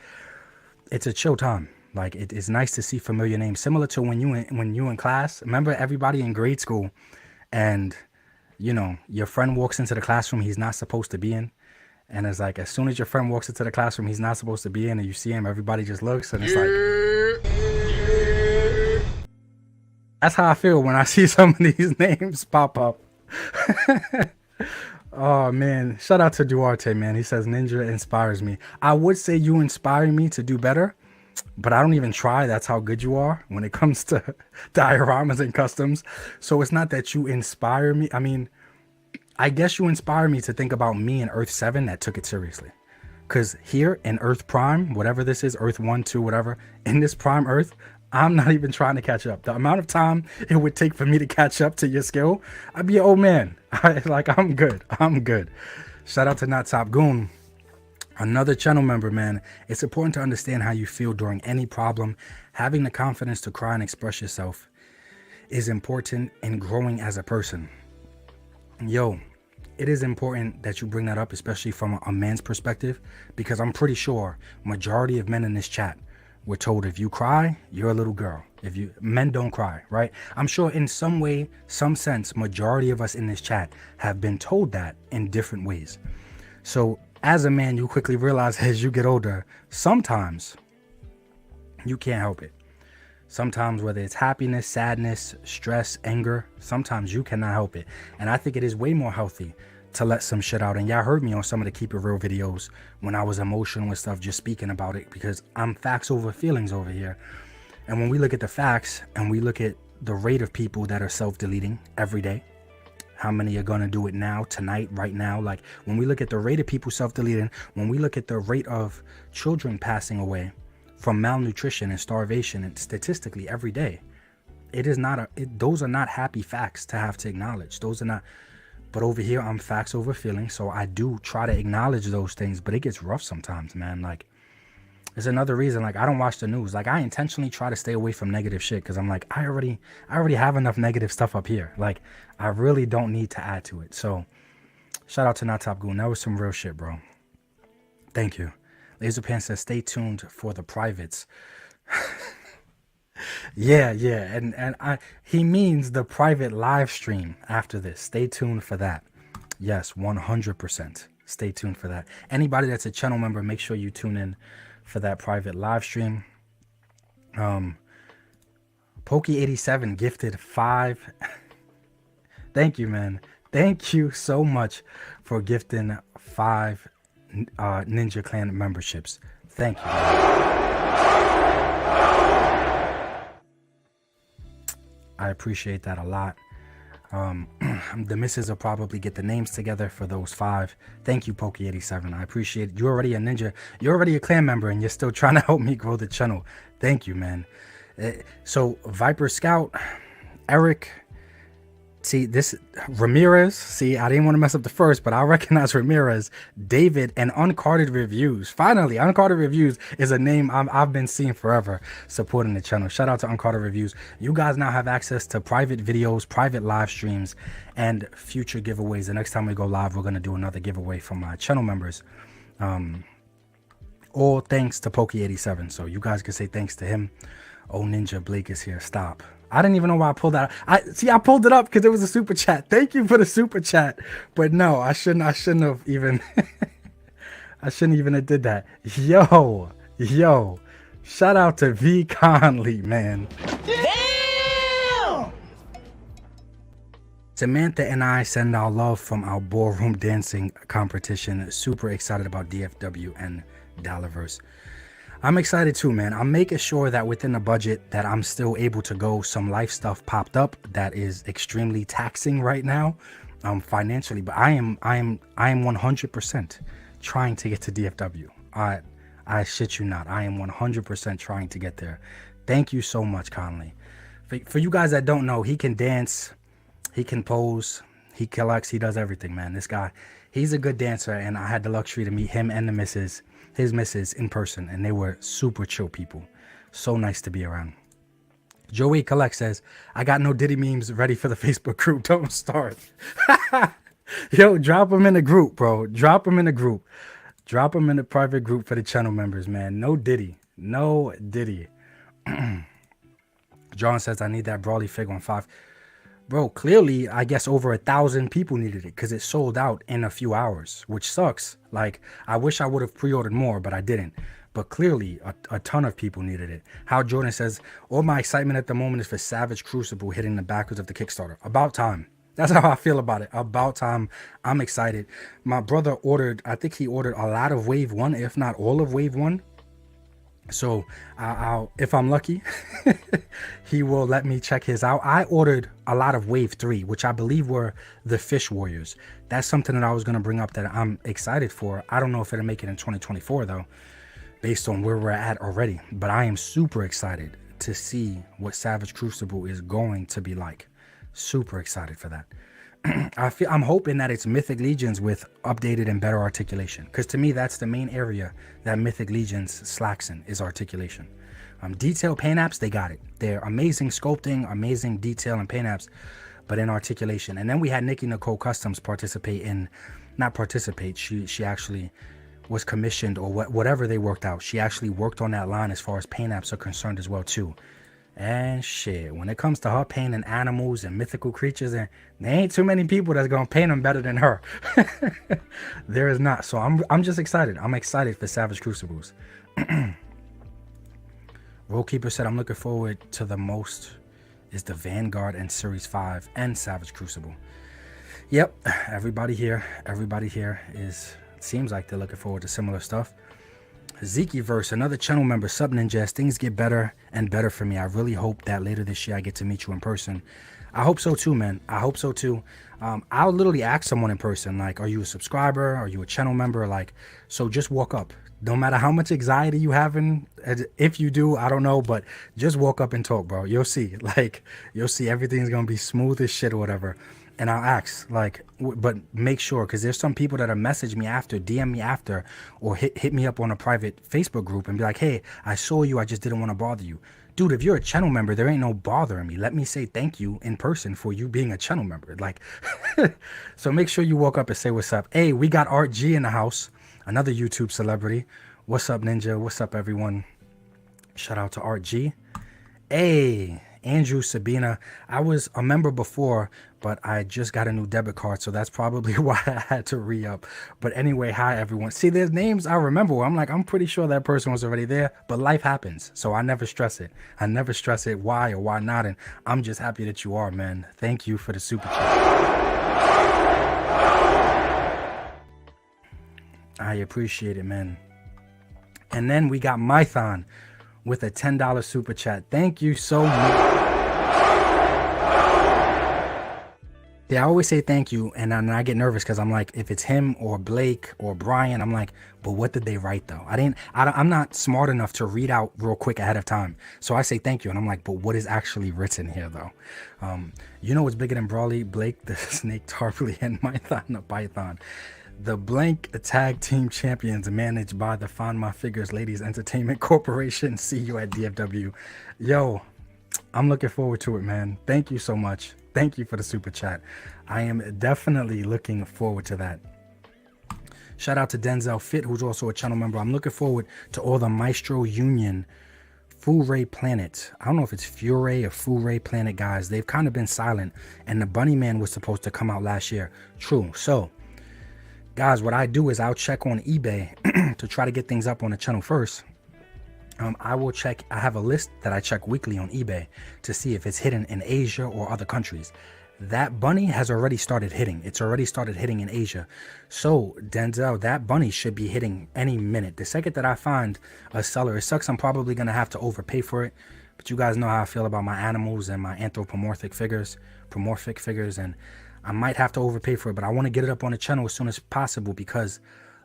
it's a chill time. Like it's nice to see familiar names, similar to when you in class. Remember everybody in grade school, and your friend walks into the classroom he's not supposed to be in, and it's like as soon as your friend walks into the classroom he's not supposed to be in, and you see him, everybody just looks, and it's like that's how I feel when I see some of these names pop up. Oh man, shout out to Duarte, man. He says Ninja inspires me. I would say you inspire me to do better, but I don't even try. That's how good you are when it comes to dioramas and customs. So it's not that you inspire me. I mean, I guess you inspire me to think about me in Earth 7 that took it seriously. Because here in Earth Prime, whatever this is, Earth 1, 2, whatever, in this Prime Earth, I'm not even trying to catch up. The amount of time it would take for me to catch up to your skill, I'd be an old man. I'm good. I'm good. Shout out to Not Top Goon. Another channel member, man. It's important to understand how you feel during any problem. Having the confidence to cry and express yourself is important in growing as a person. Yo, it is important that you bring that up, especially from a man's perspective, because I'm pretty sure majority of men in this chat were told if you cry, you're a little girl. Men don't cry, right? I'm sure in some way, some sense, majority of us in this chat have been told that in different ways. So as a man, you quickly realize as you get older, sometimes you can't help it. Sometimes whether it's happiness, sadness, stress, anger, sometimes you cannot help it. And I think it is way more healthy to let some shit out. And y'all heard me on some of the Keep It Real videos when I was emotional and stuff, just speaking about it, because I'm facts over feelings over here. And when we look at the facts and we look at the rate of people that are self-deleting every day, how many are going to do it now, tonight, right now? Like when we look at the rate of people self-deleting, when we look at the rate of children passing away from malnutrition and starvation, and statistically every day, it is not those are not happy facts to have to acknowledge. Those are not. But over here, I'm facts over feelings, so I do try to acknowledge those things, but it gets rough sometimes, man. Like, it's another reason, like, I don't watch the news. Like, I intentionally try to stay away from negative shit, because I'm like, I already have enough negative stuff up here. Like, I really don't need to add to it. So, shout out to Not Top Goon. That was some real shit, bro. Thank you. Laserpan says, stay tuned for the privates. Yeah, and he means the private live stream after this. Stay tuned for that. Yes, 100%. Stay tuned for that. Anybody that's a channel member, make sure you tune in for that private live stream. Pokey87 gifted 5. Thank you, man. Thank you so much for gifting 5 Ninja Clan memberships. Thank you. I appreciate that a lot. The missus will probably get the names together for those 5. Thank you, Pokey87. I appreciate it. You're already a ninja. You're already a clan member, and you're still trying to help me grow the channel. Thank you, man. So Viper Scout, Eric, see this Ramirez. See, I didn't want to mess up the first, but I recognize Ramirez, David, and Uncarded Reviews. Finally, Uncarded Reviews is a name I've been seeing forever supporting the channel. Shout out to Uncarded Reviews. You guys now have access to private videos, private live streams, and future giveaways. The next time we go live, we're gonna do another giveaway from my channel members. All thanks to Pokey87. So you guys can say thanks to him. Oh, Ninja Blake is here. Stop. I didn't even know why I pulled that. I pulled it up because it was a super chat. Thank you for the super chat. But no, I shouldn't have even I shouldn't even have did that. Yo. Shout out to V Conley, man. Damn! Samantha and I send our love from our ballroom dancing competition. Super excited about DFW and Dollarverse. I'm excited too, man. I'm making sure that within the budget that I'm still able to go. Some life stuff popped up that is extremely taxing right now, financially. But I am 100% trying to get to DFW. I shit you not. I am 100% trying to get there. Thank you so much, Conley. For you guys that don't know, he can dance, he can pose, he collects, he does everything, man. This guy, he's a good dancer, and I had the luxury to meet him and the missus. His missus in person, and they were super chill people. So nice to be around. Joey Collect says, I got no Diddy memes ready for the Facebook group. Don't start. Yo, drop them in the group, bro. Drop them in the group. Drop them in the private group for the channel members, man. No Diddy. No Diddy. John says I need that Brawly fig on 5. Bro, clearly, I guess over 1,000 people needed it because it sold out in a few hours, which sucks. Like, I wish I would have pre-ordered more, but I didn't. But clearly, a ton of people needed it. How Jordan says, all my excitement at the moment is for Savage Crucible hitting the backwards of the Kickstarter. About time. That's how I feel about it. About time. I'm excited. My brother ordered, I think he ordered a lot of Wave 1, if not all of Wave 1. So I'll if I'm lucky, he will let me check his out. I ordered a lot of Wave 3, which I believe were the Fish Warriors. That's something that I was going to bring up that I'm excited for. I don't know if it'll make it in 2024, though, based on where we're at already. But I am super excited to see what Savage Crucible is going to be like. Super excited for that. I'm hoping that it's Mythic Legions with updated and better articulation, because to me that's the main area that Mythic Legions slacks in, is articulation. Detail paint apps, they got it. They're amazing sculpting, amazing detail and paint apps, but in articulation. And then we had Nikki Nicole Customs participate in, not participate, she actually was commissioned, or whatever they worked out. She actually worked on that line as far as paint apps are concerned as well too. And shit, when it comes to her painting animals and mythical creatures, and there ain't too many people that's gonna paint them better than her. There is not. So I'm just excited. I'm excited for Savage Crucibles. Rollkeeper said, I'm looking forward to the most is the Vanguard and Series 5 and Savage Crucible. Yep, everybody here is, seems like they're looking forward to similar stuff. Zekiverse, another channel member, Sub Ninja, as things get better and better for me. I really hope that later this year I get to meet you in person. I hope so too, man. I hope so too. I'll literally ask someone in person, like, are you a subscriber? Are you a channel member? Like, so just walk up. No matter how much anxiety you having, if you do, I don't know, but just walk up and talk, bro. You'll see. Like, you'll see everything's gonna be smooth as shit or whatever. And I'll ask, like, but make sure, because there's some people that'll message me after, DM me after, or hit me up on a private Facebook group and be like, hey, I saw you, I just didn't want to bother you. Dude, if you're a channel member, there ain't no bothering me. Let me say thank you in person for you being a channel member. Like, so make sure you walk up and say what's up. Hey, we got Art G in the house, another YouTube celebrity. What's up, Ninja? What's up, everyone? Shout out to Art G. Hey, Andrew, Sabina. I was a member before, but I just got a new debit card, so that's probably why I had to re-up. But anyway, hi everyone. See, there's names I remember. I'm like, I'm pretty sure that person was already there, but life happens, so I never stress it. I never stress it why or why not, and I'm just happy that you are, man. Thank you for the super chat. I appreciate it, man. And then we got Mython with a $10 super chat. Thank you so much. Yeah, I always say thank you, and then I get nervous because I'm like, if it's him or Blake or Brian, I'm like, but what did they write though? I'm not smart enough to read out real quick ahead of time. So I say thank you, and I'm like, but what is actually written here though? You know what's bigger than Brawly? Blake the Snake Tarpley and Mython the Python. The Blank Tag Team Champions managed by the Find My Figures Ladies Entertainment Corporation. See you at DFW. Yo, I'm looking forward to it, man. Thank you so much. Thank you for the super chat. I am definitely looking forward to that. Shout out to Denzel Fit, who's also a channel member. I'm looking forward to all the Maestro Union Furay Planet. I don't know if it's Furay or Furay Planet guys. They've kind of been silent, and the Bunny Man was supposed to come out last year. True. So guys, what I do is I'll check on eBay to try to get things up on the channel first. I will check. I have a list that I check weekly on eBay to see if it's hidden in Asia or other countries. That bunny has already started hitting. It's already started hitting in Asia. So Denzel, that bunny should be hitting any minute. The second that I find a seller, it sucks. I'm probably going to have to overpay for it. But you guys know how I feel about my animals and my anthropomorphic figures, and I might have to overpay for it, but I want to get it up on the channel as soon as possible because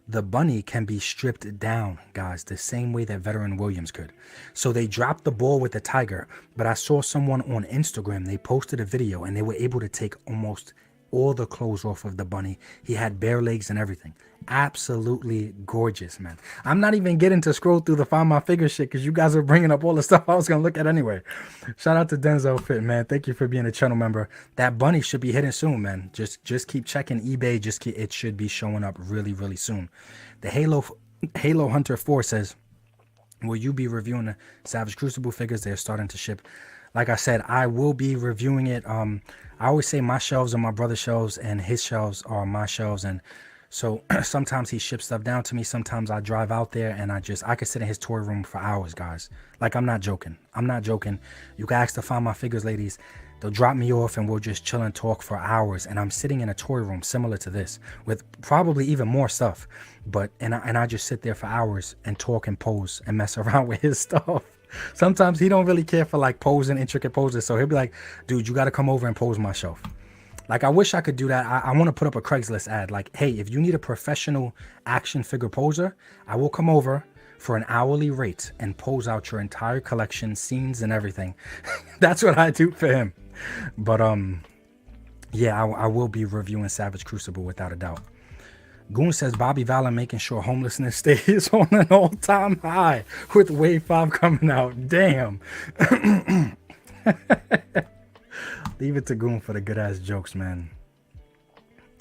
the bunny can be stripped down, guys, the same way that Veteran Williams could. So they dropped the ball with the tiger, but I saw someone on Instagram, they posted a video and they were able to take almost all the clothes off of the bunny. He had bare legs and everything. Absolutely gorgeous, man. I'm not even getting to scroll through the Find My Figure shit because you guys are bringing up all the stuff I was going to look at anyway. Shout out to Denzel Fit, man. Thank you for being a channel member. That bunny should be hitting soon, man. Just keep checking eBay. It should be showing up really, really soon. The Halo Hunter 4 says, Will you be reviewing the Savage Crucible figures? They're starting to ship. Like I said, I will be reviewing it. I always say my shelves are my brother's shelves and his shelves are my shelves. And so sometimes he ships stuff down to me. Sometimes I drive out there and I could sit in his toy room for hours, guys. Like, I'm not joking. I'm not joking. You can ask to find my figures, ladies. They'll drop me off and we'll just chill and talk for hours. And I'm sitting in a toy room similar to this with probably even more stuff. But and I just sit there for hours and talk and pose and mess around with his stuff. Sometimes he don't really care for like posing, intricate poses. So he'll be like, dude, you got to come over and pose my shelf. Like, I wish I could do that. I want to put up a Craigslist ad. Like, hey, if you need a professional action figure poser, I will come over for an hourly rate and pose out your entire collection, scenes and everything. That's what I do for him. But yeah, I will be reviewing Savage Crucible without a doubt. Goon says Bobby Valor making sure homelessness stays on an all-time high with Wave 5 coming out. Damn. Leave it to Goon for the good-ass jokes, man.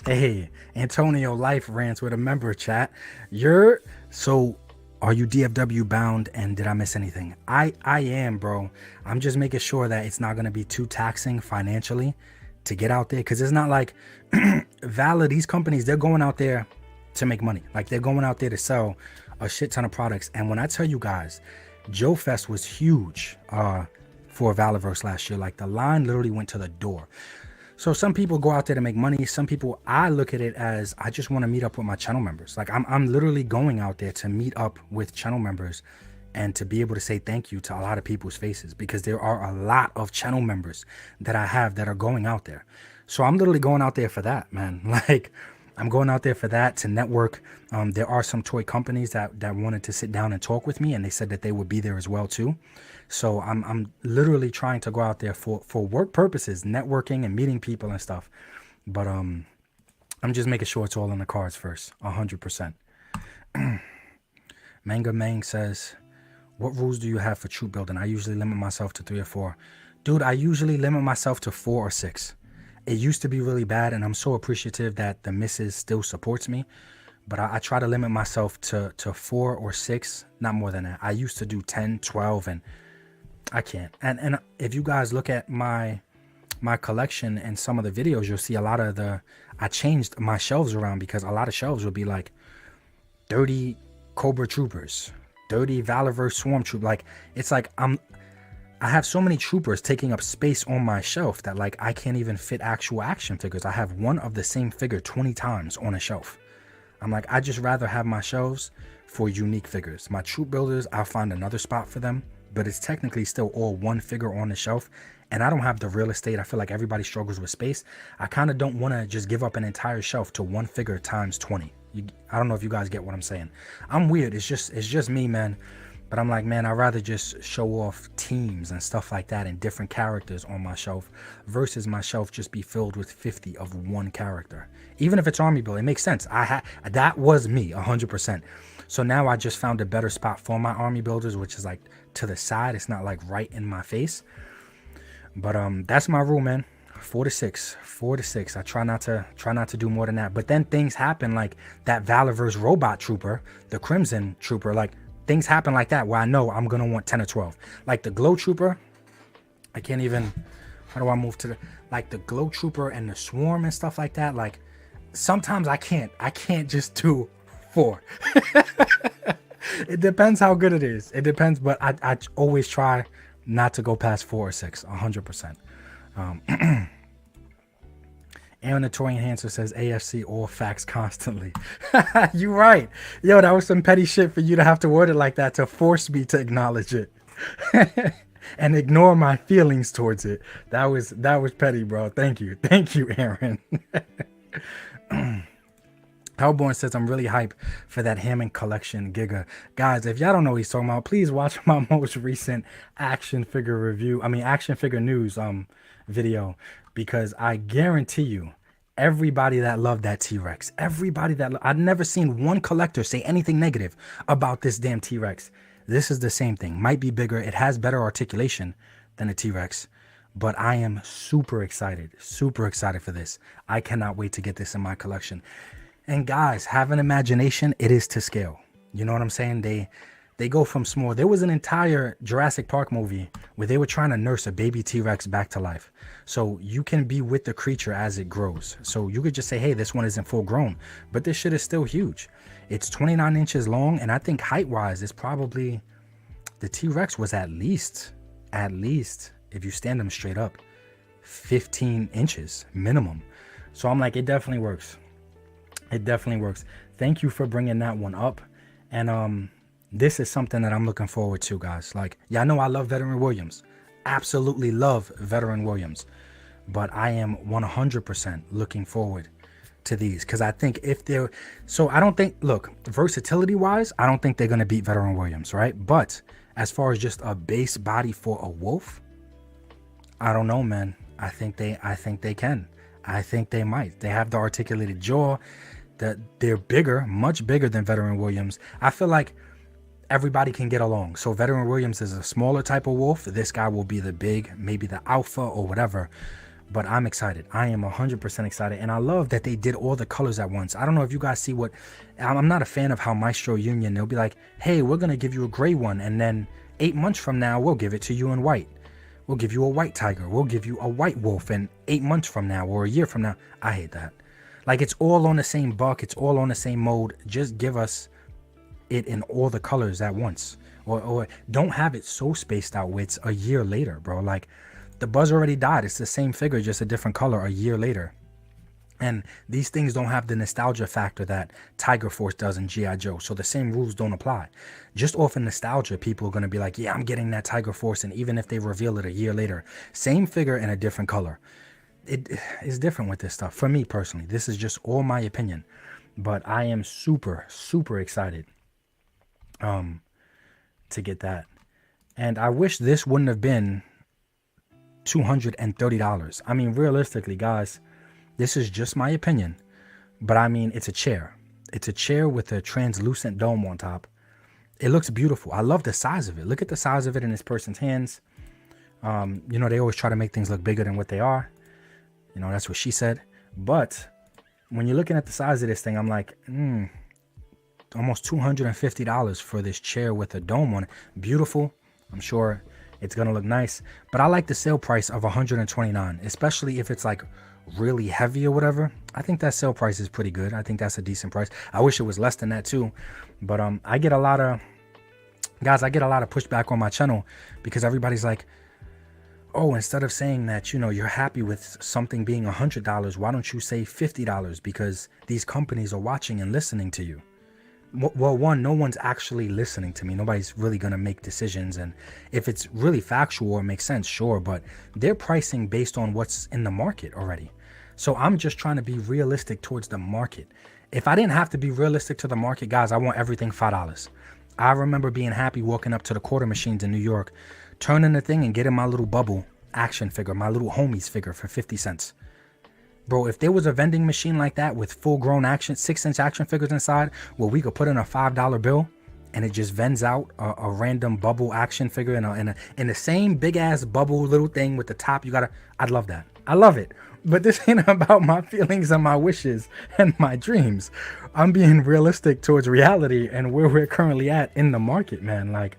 Hey, Antonio Life rants with a member chat. So, are you DFW bound and did I miss anything? I am, bro. I'm just making sure that it's not going to be too taxing financially to get out there, because it's not like Valor, these companies, they're going out there to make money. Like, they're going out there to sell a shit ton of products. And when I tell you guys, Joe Fest was huge for Valorverse last year. Like, the line literally went to the door. So some people go out there to make money. Some people, I look at it as I just want to meet up with my channel members. Like, I'm literally going out there to meet up with channel members and to be able to say thank you to a lot of people's faces, because there are a lot of channel members that I have that are going out there. So I'm literally going out there for that, man. Like, I'm going out there for that, to network. There are some toy companies that wanted to sit down and talk with me, and they said that they would be there as well too. So I'm literally trying to go out there for work purposes, networking and meeting people and stuff. But I'm just making sure it's all in the cards first, 100%. Manga Mang says, what rules do you have for troop building? I usually limit myself to 3 or 4. Dude, I usually limit myself to 4 or 6. It used to be really bad, and I'm so appreciative that the missus still supports me. But I try to limit myself to 4 or 6, not more than that. I used to do 10, 12, and I can't. And if you guys look at my collection and some of the videos, you'll see a lot of I changed my shelves around, because a lot of shelves would be like 30 Cobra Troopers, 30 Valorverse Swarm Troop. Like, it's like I have so many troopers taking up space on my shelf that, like, I can't even fit actual action figures. I have one of the same figure 20 times on a shelf. I'm like, I just rather have my shelves for unique figures. My troop builders, I'll find another spot for them, but it's technically still all one figure on the shelf, and I don't have the real estate. I feel like everybody struggles with space. I kind of don't want to just give up an entire shelf to one figure times 20. I don't know if you guys get what I'm saying. I'm weird. It's just me, man. But I'm like, man, I'd rather just show off teams and stuff like that and different characters on my shelf versus my shelf just be filled with 50 of one character. Even if it's army build, it makes sense. That was me 100%. So now I just found a better spot for my army builders, which is like to the side. It's not like right in my face. But that's my rule, man. 4 to 6, 4 to 6. I try not to do more than that. But then things happen, like that Valorverse robot trooper, the Crimson trooper, like things happen like that where I know I'm gonna want 10 or 12. Like the Glow Trooper, I can't even, how do I move to like the Glow Trooper and the Swarm and stuff like that. Like sometimes I can't just do 4. It depends how good it is. It depends, but I always try not to go past 4 or 6, 100%. Aaron the Toy Enhancer says AFC all facts constantly. You right. Yo, that was some petty shit for you to have to word it like that, to force me to acknowledge it. And ignore my feelings towards it. That was petty, bro. Thank you, Aaron. Hellborn says, I'm really hyped for that Hammond collection Giga. Guys, if y'all don't know what he's talking about, please watch my most recent action figure news video, because I guarantee you, everybody that loved that T-Rex, I've never seen one collector say anything negative about this damn T-Rex. This is the same thing. Might be bigger. It has better articulation than a T-Rex. But I am super excited for this. I cannot wait to get this in my collection. And guys, have an imagination. It is to scale. You know what I'm saying? They go from small. There was an entire Jurassic Park movie where they were trying to nurse a baby T-Rex back to life. So you can be with the creature as it grows. So you could just say, hey, this one isn't full grown, but this shit is still huge. It's 29 inches long, and I think height-wise, it's probably, the T-Rex was at least, if you stand them straight up, 15 inches minimum. So I'm like, it definitely works. It definitely works. Thank you for bringing that one up. And this is something that I'm looking forward to, guys. Like, y'all know I love Veteran Williams. Absolutely love Veteran Williams. But I am 100% looking forward to these, because I think if they're, so I don't think, look, versatility wise, I don't think they're going to beat Veteran Williams, right? But as far as just a base body for a wolf, I don't know, man. I think they can. I think they might. They have the articulated jaw, that they're bigger, much bigger than Veteran Williams. I feel like everybody can get along. So Veteran Williams is a smaller type of wolf. This guy will be the big, maybe the alpha or whatever. But I'm excited. I am 100% excited. And I love that they did all the colors at once. I don't know if you guys see what, I'm not a fan of how Maestro Union, they'll be like, hey, we're going to give you a gray one. And then 8 months from now, we'll give it to you in white. We'll give you a white tiger. We'll give you a white wolf. And 8 months from now or a year from now, I hate that. Like, it's all on the same buck. It's all on the same mode. Just give us it in all the colors at once. Or don't have it so spaced out where it's a year later, bro. Like, the buzz already died. It's the same figure, just a different color a year later. And these things don't have the nostalgia factor that Tiger Force does in G.I. Joe. So the same rules don't apply. Just off of nostalgia, people are going to be like, yeah, I'm getting that Tiger Force. And even if they reveal it a year later, same figure in a different color. It is different with this stuff. For me personally, this is just all my opinion. But I am super, super excited to get that. And I wish this wouldn't have been $230. I mean, realistically, guys, this is just my opinion, but I mean, it's a chair. It's a chair with a translucent dome on top. It looks beautiful. I love the size of it. Look at the size of it in this person's hands. You know, they always try to make things look bigger than what they are. You know, that's what she said. But when you're looking at the size of this thing, I'm like, almost $250 for this chair with a dome on it. Beautiful. I'm sure it's going to look nice. But I like the sale price of $129, especially if it's like really heavy or whatever. I think that sale price is pretty good. I think that's a decent price. I wish it was less than that too. But I get a lot of pushback on my channel because everybody's like, oh, instead of saying that, you know, you're happy with something being $100, why don't you say $50? Because these companies are watching and listening to you. Well, one, no one's actually listening to me. Nobody's really going to make decisions. And if it's really factual or makes sense, sure. But they're pricing based on what's in the market already. So I'm just trying to be realistic towards the market. If I didn't have to be realistic to the market, guys, I want everything $5. I remember being happy walking up to the quarter machines in New York, turning the thing and getting my little bubble action figure, my little homies figure for 50 cents. Bro, if there was a vending machine like that with full-grown action, 6-inch action figures inside, where we could put in a $5 bill and it just vends out a random bubble action figure in the same big-ass bubble little thing with the top, I'd love that. I love it. But this ain't about my feelings and my wishes and my dreams. I'm being realistic towards reality and where we're currently at in the market, man. Like,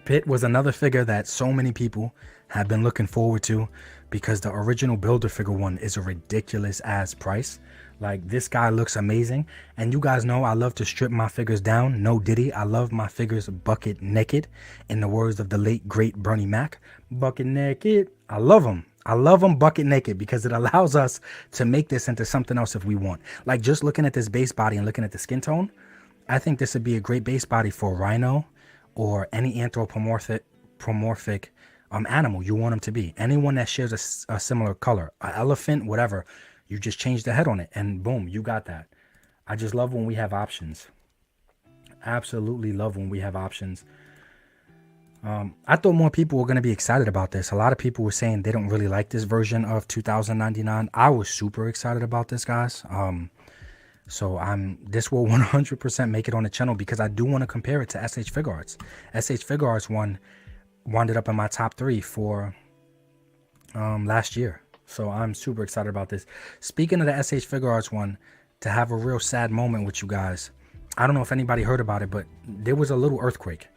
Pit was another figure that so many people have been looking forward to, because the original Build-A-Figure one is a ridiculous ass price. Like, this guy looks amazing. And you guys know I love to strip my figures down. No diddy. I love my figures bucket naked. In the words of the late, great Bernie Mac. Bucket naked. I love them. I love them bucket naked because it allows us to make this into something else if we want. Like, just looking at this base body and looking at the skin tone, I think this would be a great base body for a rhino or any anthropomorphic animal you want them to be. Anyone that shares a similar color, an elephant, whatever, you just change the head on it and boom, you got that. I just love when we have options. Absolutely love when we have options. I thought more people were going to be excited about this. A lot of people were saying they don't really like this version of 2099. I was super excited about this, guys. So this will 100% make it on the channel because I do want to compare it to SH Figure Arts. SH Figure Arts one wound up in my top 3 for last year. So I'm super excited about this. Speaking of the SH Figure Arts one, to have a real sad moment with you guys, I don't know if anybody heard about it, but there was a little earthquake.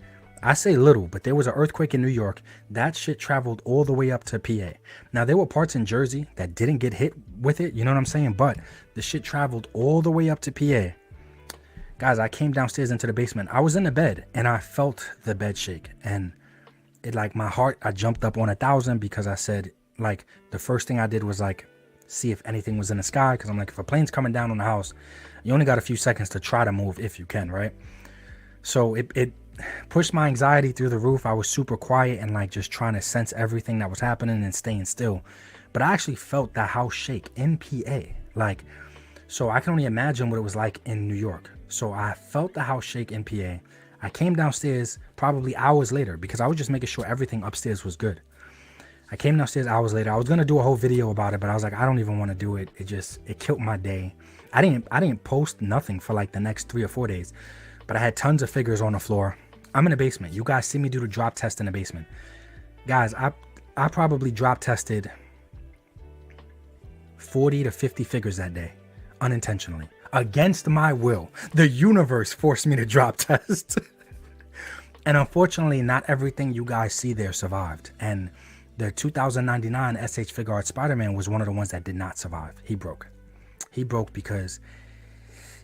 I say little, but there was an earthquake in New York. That shit traveled all the way up to PA. Now, there were parts in Jersey that didn't get hit with it, you know what I'm saying? But the shit traveled all the way up to PA. Guys, I came downstairs into the basement. I was in the bed and I felt the bed shake. And it, like, my heart, I jumped up on 1,000 because I said, like, the first thing I did was, like, see if anything was in the sky. Because I'm like, if a plane's coming down on the house, you only got a few seconds to try to move if you can, right? So it pushed my anxiety through the roof. I was super quiet and, like, just trying to sense everything that was happening and staying still. But I actually felt the house shake in PA. Like, so I can only imagine what it was like in New York. So I felt the house shake in PA. I came downstairs probably hours later because I was just making sure everything upstairs was good. I came downstairs hours later. I was gonna do a whole video about it, but I was like, I don't even want to do it. It killed my day. I didn't post nothing for like the next 3 or 4 days, but I had tons of figures on the floor. I'm in the basement. You guys see me do the drop test in the basement. Guys, I probably drop tested 40 to 50 figures that day, unintentionally, against my will. The universe forced me to drop test. And unfortunately, not everything you guys see there survived. And the 2099 SH Figure Art Spider-Man was one of the ones that did not survive. He broke. He broke because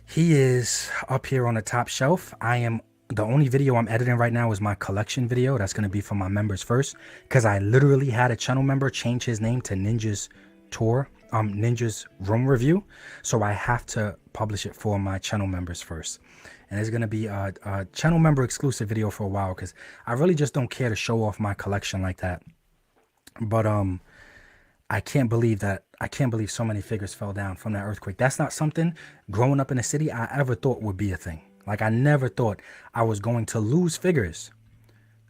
he is up here on the top shelf. The only video I'm editing right now is my collection video. That's going to be for my members first, because I literally had a channel member change his name to Ninja's Tour, Ninja's Room Review. So I have to publish it for my channel members first. And it's going to be a channel member exclusive video for a while, because I really just don't care to show off my collection like that. But I can't believe so many figures fell down from that earthquake. That's not something growing up in the city I ever thought would be a thing. Like, I never thought I was going to lose figures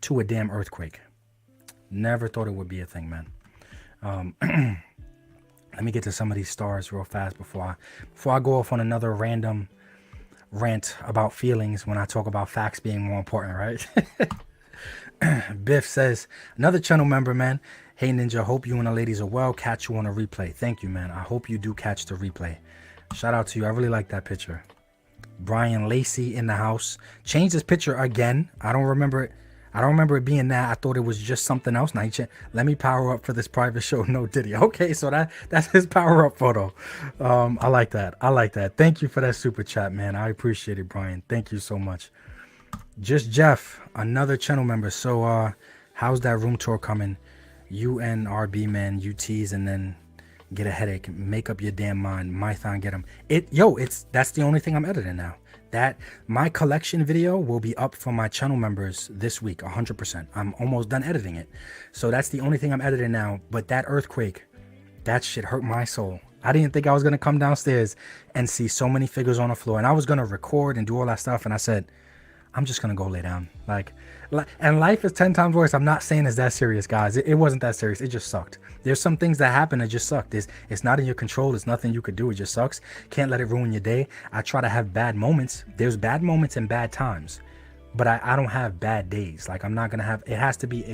to a damn earthquake. Never thought it would be a thing, man. Let me get to some of these stars real fast before I go off on another random rant about feelings when I talk about facts being more important, right? Biff says, another channel member, man. Hey, Ninja, hope you and the ladies are well. Catch you on a replay. Thank you, man. I hope you do catch the replay. Shout out to you. I really like that picture. Brian Lacey in the house. Changed his picture again. I don't remember it being that. I thought it was just something else. Now let me power up for this private show. No Diddy. Okay, so that's his power up photo. I like that. Thank you for that super chat, man. I appreciate it, Brian. Thank you so much. Just Jeff, another channel member. So how's that room tour coming? UNRB, man. You tease and then get a headache. Make up your damn mind. Mython, get them. That's the only thing I'm editing now. That my collection video will be up for my channel members this week, 100%. I'm almost done editing it. So that's the only thing I'm editing now. But that earthquake, that shit hurt my soul. I didn't think I was going to come downstairs and see so many figures on the floor. And I was going to record and do all that stuff. And I said, I'm just going to go lay down. And life is 10 times worse. I'm not saying it's that serious, guys. It wasn't that serious. It just sucked. There's some things that happen that just sucked. It's not in your control. There's nothing you could do. It just sucks. Can't let it ruin your day. I try to have bad moments. There's bad moments and bad times. But I don't have bad days. Like, I'm not going to have, it has to be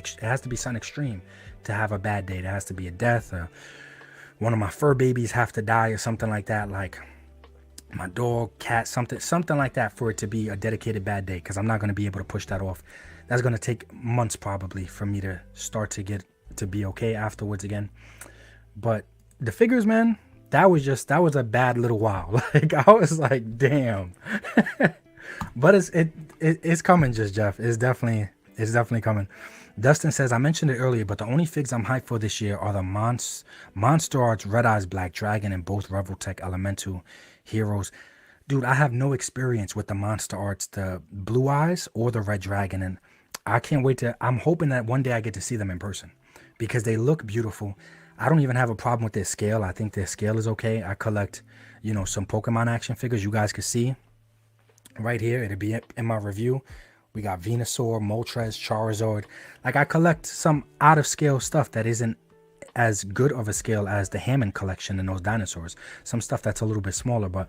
something extreme to have a bad day. There has to be a death, or one of my fur babies have to die or something like that. Like, my dog, cat, something like that for it to be a dedicated bad day, because I'm not going to be able to push that off. That's going to take months probably for me to start to get to be okay afterwards again. But the figures, man, that was a bad little while. Like, I was like, damn. But it's coming, just Jeff. It's definitely coming. Dustin says, I mentioned it earlier, but the only figs I'm hyped for this year are the Monster Arts Red Eyes Black Dragon and both Reveltech Elemental Heroes. Dude, I have no experience with the Monster Arts, the Blue Eyes or the Red Dragon, and I can't wait I'm hoping that one day I get to see them in person, because they look beautiful. I don't even have a problem with their scale. I think their scale is okay. I collect, some Pokemon action figures. You guys can see right here. It'll be in my review. We got Venusaur, Moltres, Charizard. Like, I collect some out of scale stuff that isn't as good of a scale as the Hammond collection and those dinosaurs. Some stuff that's a little bit smaller, but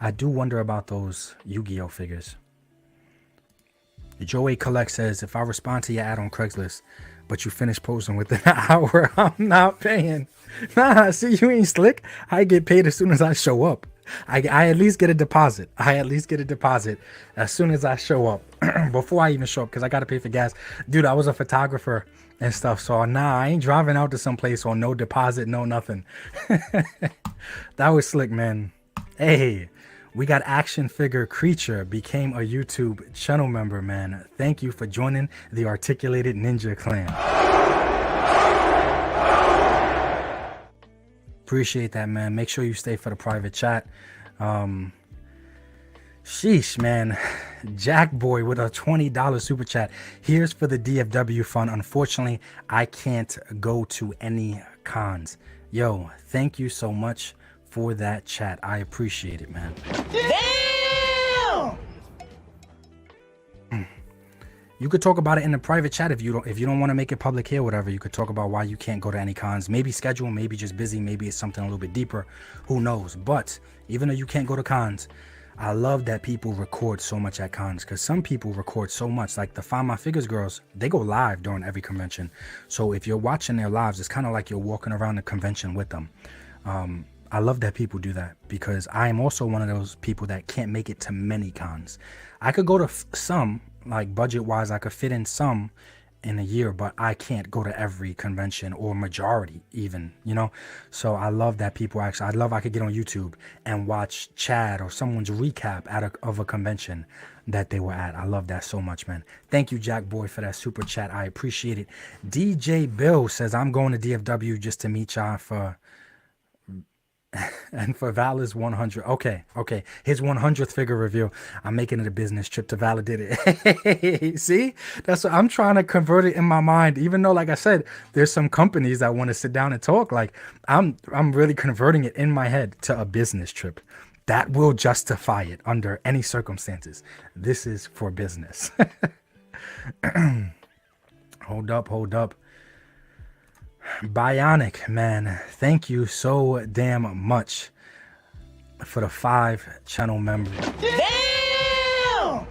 I do wonder about those Yu-Gi-Oh figures. Joey Collect says, if I respond to your ad on Craigslist, but you finish posting within an hour, I'm not paying. Nah, see, you ain't slick. I get paid as soon as I show up. I at least get a deposit. I at least get a deposit as soon as I show up, before I even show up, because I got to pay for gas. Dude, I was a photographer and stuff. So nah, I ain't driving out to some place on no deposit, no nothing. That was slick, man. Hey, we got action figure creature became a YouTube channel member, man. Thank you for joining the Articulated Ninja Clan. Appreciate that, man. Make sure you stay for the private chat. Sheesh, man. Jack Boy with a $20 super chat. Here's for the DFW fund. Unfortunately, I can't go to any cons. Yo, thank you so much for that chat. I appreciate it, man. Damn! You could talk about it in the private chat if you don't want to make it public here, whatever. You could talk about why you can't go to any cons. Maybe schedule, maybe just busy, maybe it's something a little bit deeper. Who knows? But even though you can't go to cons, I love that people record so much at cons, because some people record so much. Like the Find My Figures girls, they go live during every convention. So if you're watching their lives, it's kind of like you're walking around the convention with them. I love that people do that, because I am also one of those people that can't make it to many cons. I could go to some, like budget wise, I could fit in some in a year, but I can't go to every convention, or majority even, you know. So I love that people actually, I could get on YouTube and watch Chad or someone's recap of a convention that they were at. I love that so much, man. Thank you, Jack Boy, for that super chat. I appreciate it. DJ Bill says, I'm going to DFW just to meet y'all for and for Val's 100. Okay. His 100th figure review. I'm making it a business trip to validate it. See, that's what I'm trying to convert it in my mind. Even though, like I said, there's some companies that want to sit down and talk. Like I'm really converting it in my head to a business trip. That will justify it under any circumstances. This is for business. Hold up. Bionic, man, thank you so damn much for the 5 channel members. Damn!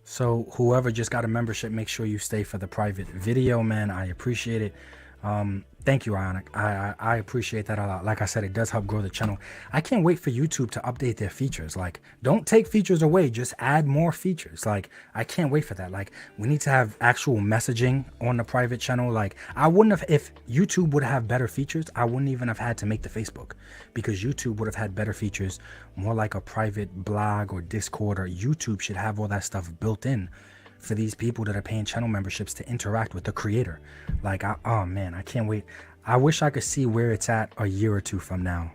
So whoever just got a membership, make sure you stay for the private video, man. I appreciate it. Thank you, Ionic. I appreciate that a lot. Like I said, it does help grow the channel. I can't wait for YouTube to update their features. Like, don't take features away, just add more features. Like, I can't wait for that. Like, we need to have actual messaging on the private channel. Like, I wouldn't have, if YouTube would have better features, I wouldn't even have had to make the Facebook, because YouTube would have had better features, more like a private blog or Discord, or YouTube should have all that stuff built in for these people that are paying channel memberships to interact with the creator. Like, oh man, I can't wait. I wish I could see where it's at a year or two from now.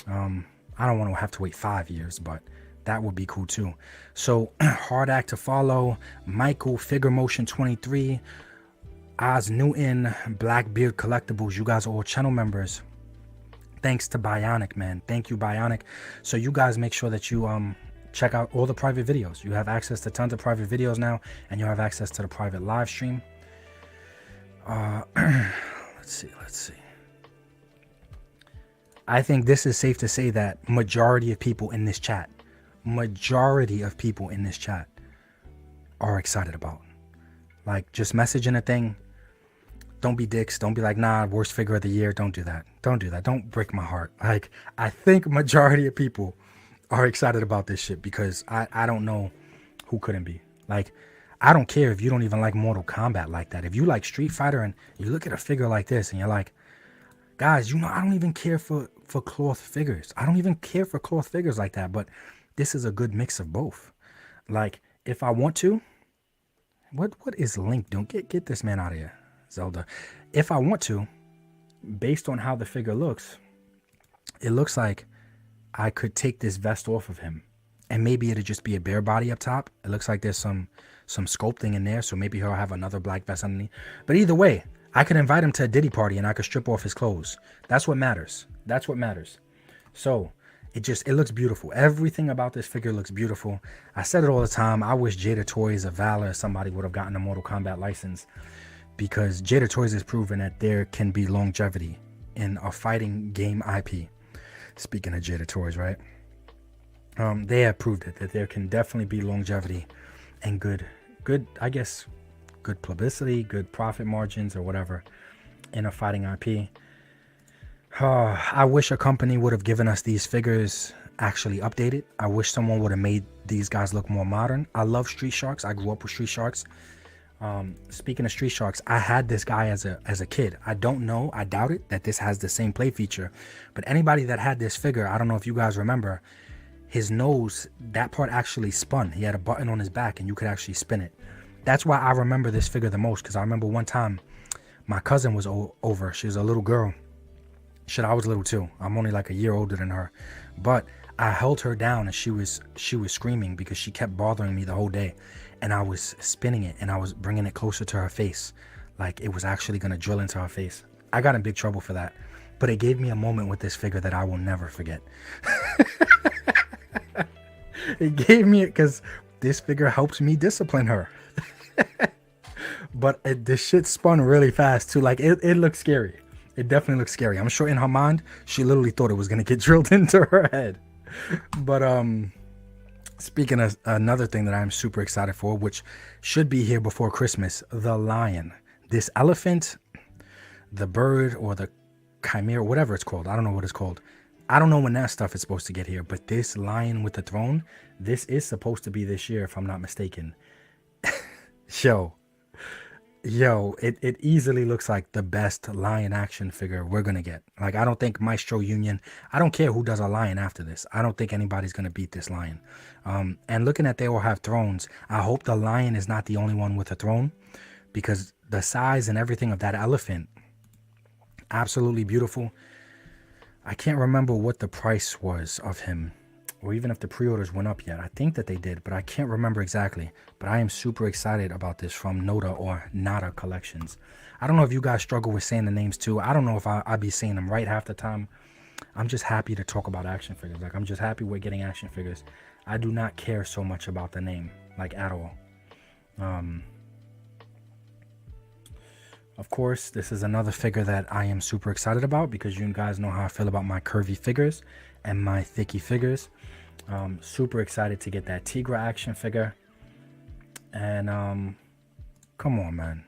I don't want to have to wait 5 years, but that would be cool too. So hard act to follow, Michael, Figure Motion 23, Oz Newton, Blackbeard Collectibles. You guys are all channel members. Thanks to Bionic, man. Thank you, Bionic. So you guys make sure that you check out all the private videos. You have access to tons of private videos now, and you have access to the private live stream. Let's see. I think this is safe to say that majority of people in this chat are excited about. Like, just messaging a thing. Don't be dicks. Don't be like, nah, worst figure of the year. Don't do that. Don't break my heart. Like, I think majority of people are excited about this shit, because I don't know who couldn't be. Like, I don't care if you don't even like Mortal Kombat like that. If you like Street Fighter and you look at a figure like this and you're like, guys, you know, I don't even care for cloth figures. I don't even care for cloth figures like that. But this is a good mix of both. Like, if I want to, what is Link doing? Get this man out of here, Zelda. If I want to, based on how the figure looks, it looks like I could take this vest off of him, and maybe it'd just be a bare body up top. It looks like there's some sculpting in there, so maybe he'll have another black vest underneath. But either way, I could invite him to a Diddy party and I could strip off his clothes. That's what matters. So it looks beautiful. Everything about this figure looks beautiful. I said it all the time. I wish Jada Toys or Valor or somebody would have gotten a Mortal Kombat license, because Jada Toys has proven that there can be longevity in a fighting game IP. Speaking of Jada Toys, right? They have proved it, that there can definitely be longevity and good, I guess, good publicity, good profit margins or whatever in a fighting IP. I wish a company would have given us these figures actually updated. I wish someone would have made these guys look more modern. I love Street Sharks. I grew up with Street Sharks. Speaking of Street Sharks, I had this guy as a kid. I don't know, I doubt it, that this has the same play feature. But anybody that had this figure, I don't know if you guys remember, his nose, that part actually spun. He had a button on his back and you could actually spin it. That's why I remember this figure the most, because I remember one time my cousin was over. She was a little girl. Shit, I was little too. I'm only like a year older than her. But I held her down and she was screaming because she kept bothering me the whole day. And I was spinning it and I was bringing it closer to her face. Like it was actually going to drill into her face. I got in big trouble for that. But it gave me a moment with this figure that I will never forget. It gave me it because this figure helps me discipline her. But this shit spun really fast too. Like it looked scary. It definitely looks scary. I'm sure in her mind, she literally thought it was going to get drilled into her head. But speaking of another thing that I'm super excited for, which should be here before Christmas, the lion. This elephant, the bird, or the chimera, whatever it's called. I don't know what it's called. I don't know when that stuff is supposed to get here. But this lion with the throne, this is supposed to be this year, if I'm not mistaken. Yo, it easily looks like the best lion action figure we're going to get. Like, I don't think Maestro Union, I don't care who does a lion after this. I don't think anybody's going to beat this lion. And looking at they all have thrones, I hope the lion is not the only one with a throne, because the size and everything of that elephant, absolutely beautiful. I can't remember what the price was of him, or even if the pre-orders went up yet. I think that they did, but I can't remember exactly. But I am super excited about this from Noda or Nada Collections. I don't know if you guys struggle with saying the names too. I don't know if I'll be saying them right half the time. I'm just happy to talk about action figures. Like, I'm just happy we're getting action figures. I do not care so much about the name, like, at all. Of course, this is another figure that I am super excited about, because you guys know how I feel about my curvy figures and my thicky figures. Super excited to get that Tigra action figure. And come on, man.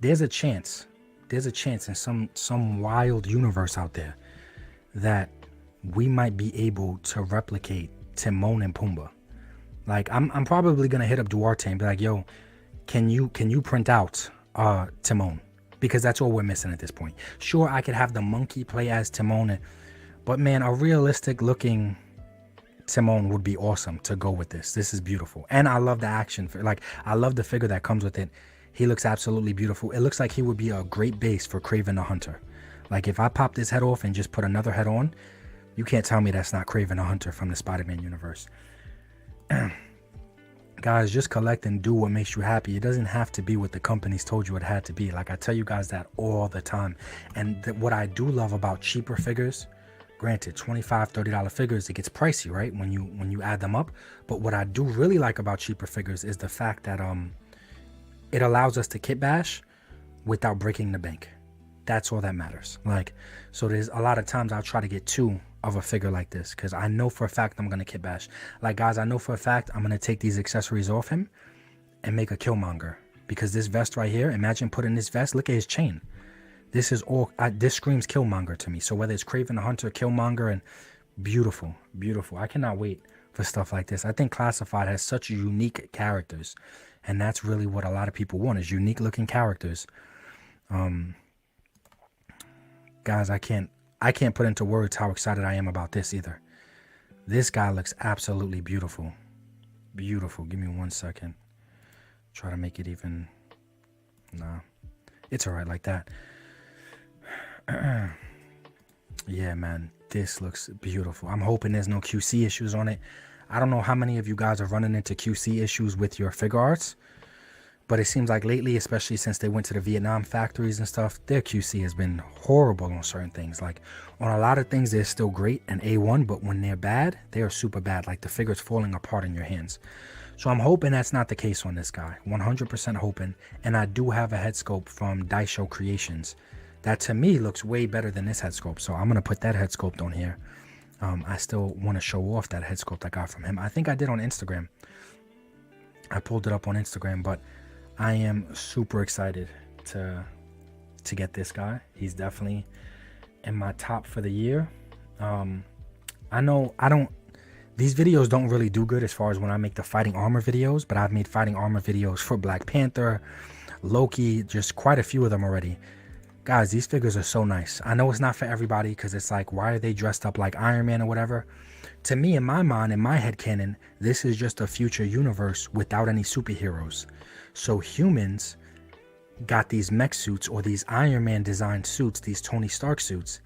There's a chance in some wild universe out there that we might be able to replicate Timon and Pumbaa. Like, I'm probably gonna hit up Duarte and be like, yo, can you print out Timon? Because that's all we're missing at this point. Sure, I could have the monkey play as Timon, but man, a realistic looking Timon would be awesome to go with this. This is beautiful. And I love the action. Like, I love the figure that comes with it. He looks absolutely beautiful. It looks like he would be a great base for Kraven the Hunter. Like, if I pop this head off and just put another head on, you can't tell me that's not Kraven the Hunter from the Spider-Man universe. Guys, just collect and do what makes you happy. It doesn't have to be what the companies told you it had to be. Like, I tell you guys that all the time. And what I do love about cheaper figures, granted, $25, $30 figures, it gets pricey, right, when you add them up. But what I do really like about cheaper figures is the fact that it allows us to kit bash without breaking the bank. That's all that matters. Like, so there's a lot of times I'll try to get two of a figure like this, because I know for a fact I'm gonna kit bash. Like, guys, I know for a fact I'm gonna take these accessories off him and make a Killmonger, because this vest right here, imagine putting this vest, look at his chain. This is all, this screams Killmonger to me. So whether it's Kraven the Hunter, Killmonger, and beautiful, beautiful. I cannot wait for stuff like this. I think Classified has such unique characters, and that's really what a lot of people want, is unique looking characters. Guys, I can't put into words how excited I am about this either. This guy looks absolutely beautiful. Beautiful. Give me 1 second. Try to make it even. Nah, it's all right like that. Yeah, man, this looks beautiful. I'm hoping there's no QC issues on it. I don't know how many of you guys are running into QC issues with your figure arts, but it seems like lately, especially since they went to the Vietnam factories and stuff, their QC has been horrible on certain things. Like, on a lot of things, they're still great and A1, but when they're bad, they are super bad. Like, the figure's falling apart in your hands. So I'm hoping that's not the case on this guy. 100% hoping. And I do have a head sculpt from Daisho Creations that to me looks way better than this head sculpt. So I'm going to put that head sculpt on here. I still want to show off that head sculpt I got from him. I think I did on Instagram. I pulled it up on Instagram, but I am super excited to to get this guy. He's definitely in my top for the year. I know these videos don't really do good as far as when I make the fighting armor videos, but I've made fighting armor videos for Black Panther, Loki, just quite a few of them already. Guys, these figures are so nice. I know it's not for everybody because it's like, why are they dressed up like Iron Man or whatever? To me, in my mind, in my headcanon, this is just a future universe without any superheroes. So humans got these mech suits or these Iron Man designed suits, these Tony Stark suits,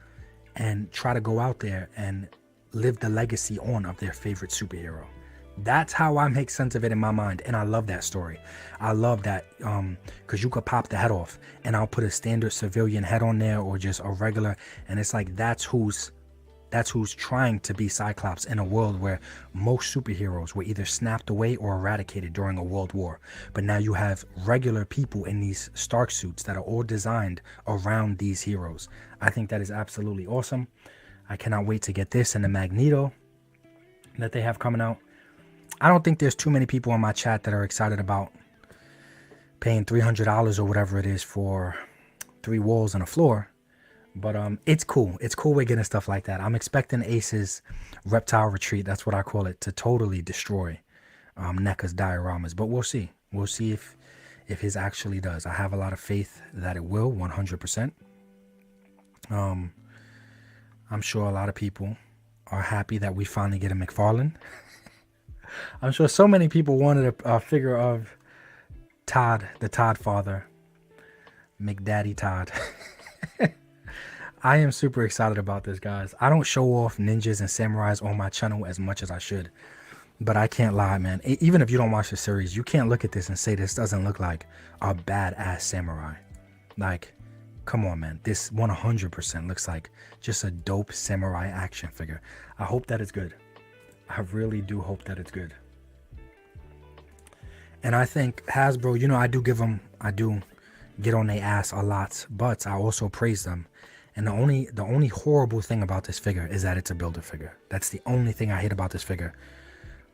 and try to go out there and live the legacy on of their favorite superhero. That's how I make sense of it in my mind, and I love that story. I love that because you could pop the head off and I'll put a standard civilian head on there or just a regular, and it's like that's who's trying to be Cyclops in a world where most superheroes were either snapped away or eradicated during a world war. But now you have regular people in these Stark suits that are all designed around these heroes. I think that is absolutely awesome. I cannot wait to get this and the Magneto that they have coming out. I don't think there's too many people in my chat that are excited about paying $300 or whatever it is for 3 walls and a floor. But it's cool. It's cool we're getting stuff like that. I'm expecting Ace's Reptile Retreat, that's what I call it, to totally destroy NECA's dioramas. But we'll see. We'll see if his actually does. I have a lot of faith that it will, 100%. I'm sure a lot of people are happy that we finally get a McFarlane. I'm sure so many people wanted a figure of Todd, the Todd father, McDaddy Todd. I am super excited about this, guys. I don't show off ninjas and samurais on my channel as much as I should, but I can't lie, man. Even if you don't watch the series, you can't look at this and say this doesn't look like a badass samurai. Like, come on, man. This 100% looks like just a dope samurai action figure. I hope that it's good. I really do hope that it's good. And I think Hasbro, you know, I do get on their ass a lot, but I also praise them. And the only horrible thing about this figure is that it's a builder figure. That's the only thing I hate about this figure.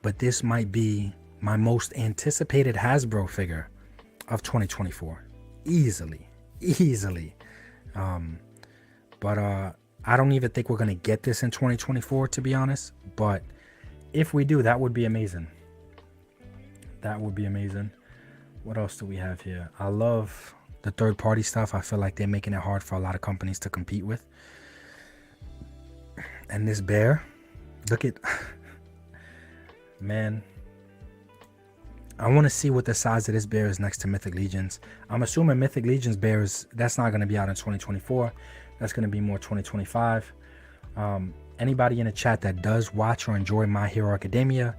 But this might be my most anticipated Hasbro figure of 2024. Easily. But I don't even think we're going to get this in 2024, to be honest. But if we do, that would be amazing. That would be amazing. What else do we have here? I love the third-party stuff. I feel like they're making it hard for a lot of companies to compete with. And this bear, look at, man, I want to see what the size of this bear is next to Mythic Legions. I'm assuming Mythic Legions bears, that's not going to be out in 2024. That's going to be more 2025. Anybody in the chat that does watch or enjoy My Hero Academia,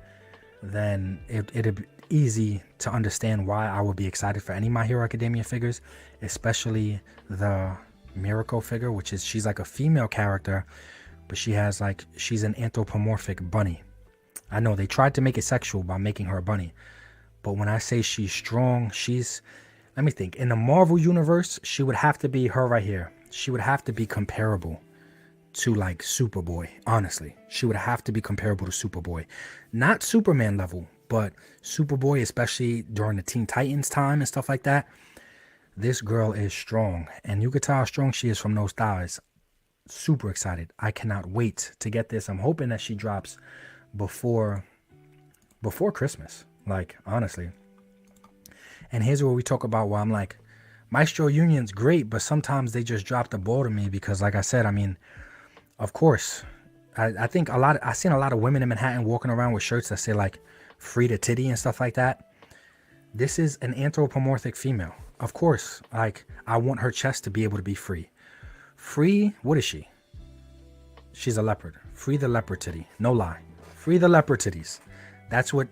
then it'll be easy to understand why I would be excited for any My Hero Academia figures, especially the Miracle figure, which is, she's like a female character, but she's an anthropomorphic bunny. I know they tried to make it sexual by making her a bunny, but when I say she's strong, let me think, in the Marvel universe, she would have to be her right here. She would have to be comparable to like Superboy. Honestly, she would have to be comparable to Superboy, not Superman level, but Superboy, especially during the Teen Titans time and stuff like that. This girl is strong, and you could tell how strong she is from those thighs. Super excited. I cannot wait to get this. I'm hoping that she drops before Christmas, like, honestly. And here's where we talk about why I'm like, Maestro Union's great, but sometimes they just drop the ball to me because, like I said, I mean, of course, I think I've seen a lot of women in Manhattan walking around with shirts that say like free to titty and stuff like that. This is an anthropomorphic female. Of course, like, I want her chest to be able to be free. Free, what is she? She's a leopard. Free the leopard titty. No lie. Free the leopard titties. That's what,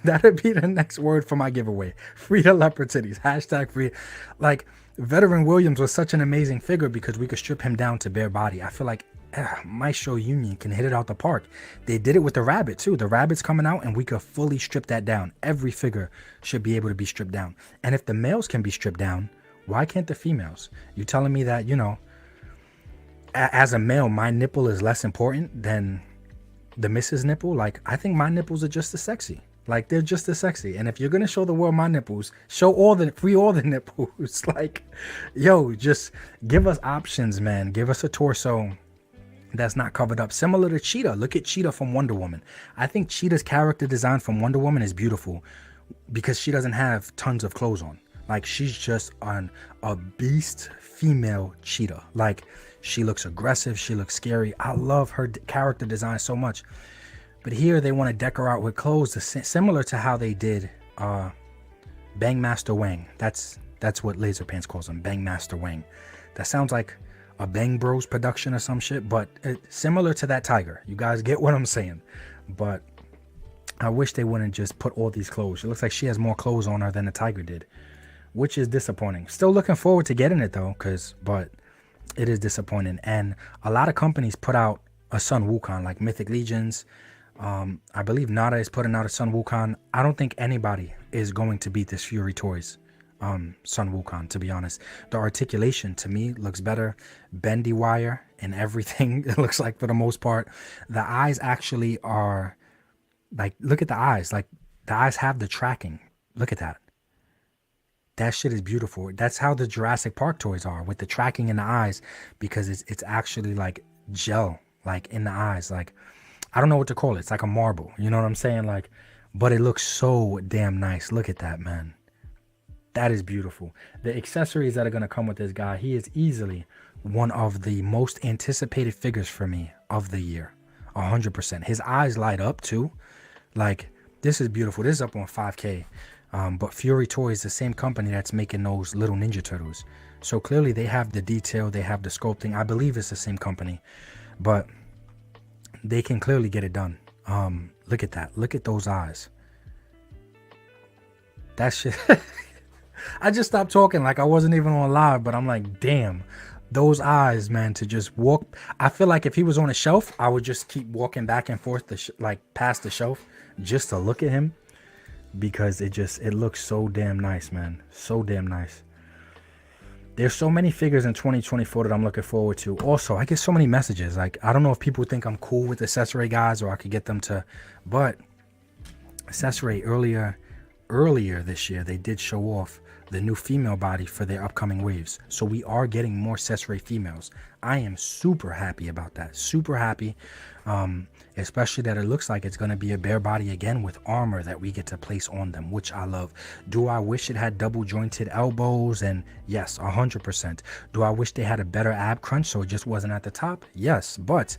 that'd be the next word for my giveaway. Free the leopard titties. Hashtag free. Like, Veteran Williams was such an amazing figure because we could strip him down to bare body. I feel like Maestro Union can hit it out the park. They did it with the rabbit too. The rabbit's coming out and we could fully strip that down. Every figure should be able to be stripped down. And if the males can be stripped down, why can't the females? You telling me that, you know, as a male, my nipple is less important than the missus nipple? Like, I think my nipples are just as sexy. Like they're just as sexy. And if you're gonna show the world my nipples, show all the nipples. Like, yo, just give us options, man. Give us a torso that's not covered up. Similar to Cheetah. Look at Cheetah from Wonder Woman. I think Cheetah's character design from Wonder Woman is beautiful because she doesn't have tons of clothes on. Like she's just on a beast female cheetah. Like she looks aggressive. She looks scary. I love her character design so much. But here they want to deck her out with clothes similar to how they did Bangmaster Wang. That's what Laser Pants calls him, Bangmaster Wang. That sounds like a Bang Bros production or some shit, but similar to that tiger. You guys get what I'm saying? But I wish they wouldn't just put all these clothes. It looks like she has more clothes on her than the tiger did, which is disappointing. Still looking forward to getting it though, but it is disappointing. And a lot of companies put out a Sun Wukong, like Mythic Legions. I believe Nada is putting out a Sun Wukong. I don't think anybody is going to beat this Fury Toys Sun Wukong, to be honest. The articulation to me looks better. Bendy wire and everything, it looks like, for the most part. The eyes actually are like, look at the eyes. Like the eyes have the tracking. Look at that. That shit is beautiful. That's how the Jurassic Park toys are, with the tracking in the eyes, because it's actually like gel, like in the eyes. Like, I don't know what to call it. It's like a marble. You know what I'm saying? Like, but it looks so damn nice. Look at that, man. That is beautiful. The accessories that are going to come with this guy, he is easily one of the most anticipated figures for me of the year. 100%. His eyes light up too. Like, this is beautiful. This is up on 5K. But Fury Toys, the same company that's making those little Ninja Turtles. So clearly they have the detail. They have the sculpting. I believe it's the same company. But they can clearly get it done. Look at that. Look at those eyes. That shit. I just stopped talking like I wasn't even on live, but I'm like, damn, those eyes, man, to just walk. I feel like if he was on a shelf, I would just keep walking back and forth, like past the shelf, just to look at him, because it looks so damn nice, man. So damn nice. There's so many figures in 2024 that I'm looking forward to. Also, I get so many messages. Like, I don't know if people think I'm cool with accessory guys, or I could get them to, but accessory earlier this year, they did show off the new female body for their upcoming waves. So we are getting more accessory females. I am super happy about that. Super happy. Especially that it looks like it's going to be a bare body again with armor that we get to place on them, which I love. Do I wish it had double jointed elbows? And yes, 100%. Do I wish they had a better ab crunch so it just wasn't at the top? Yes, but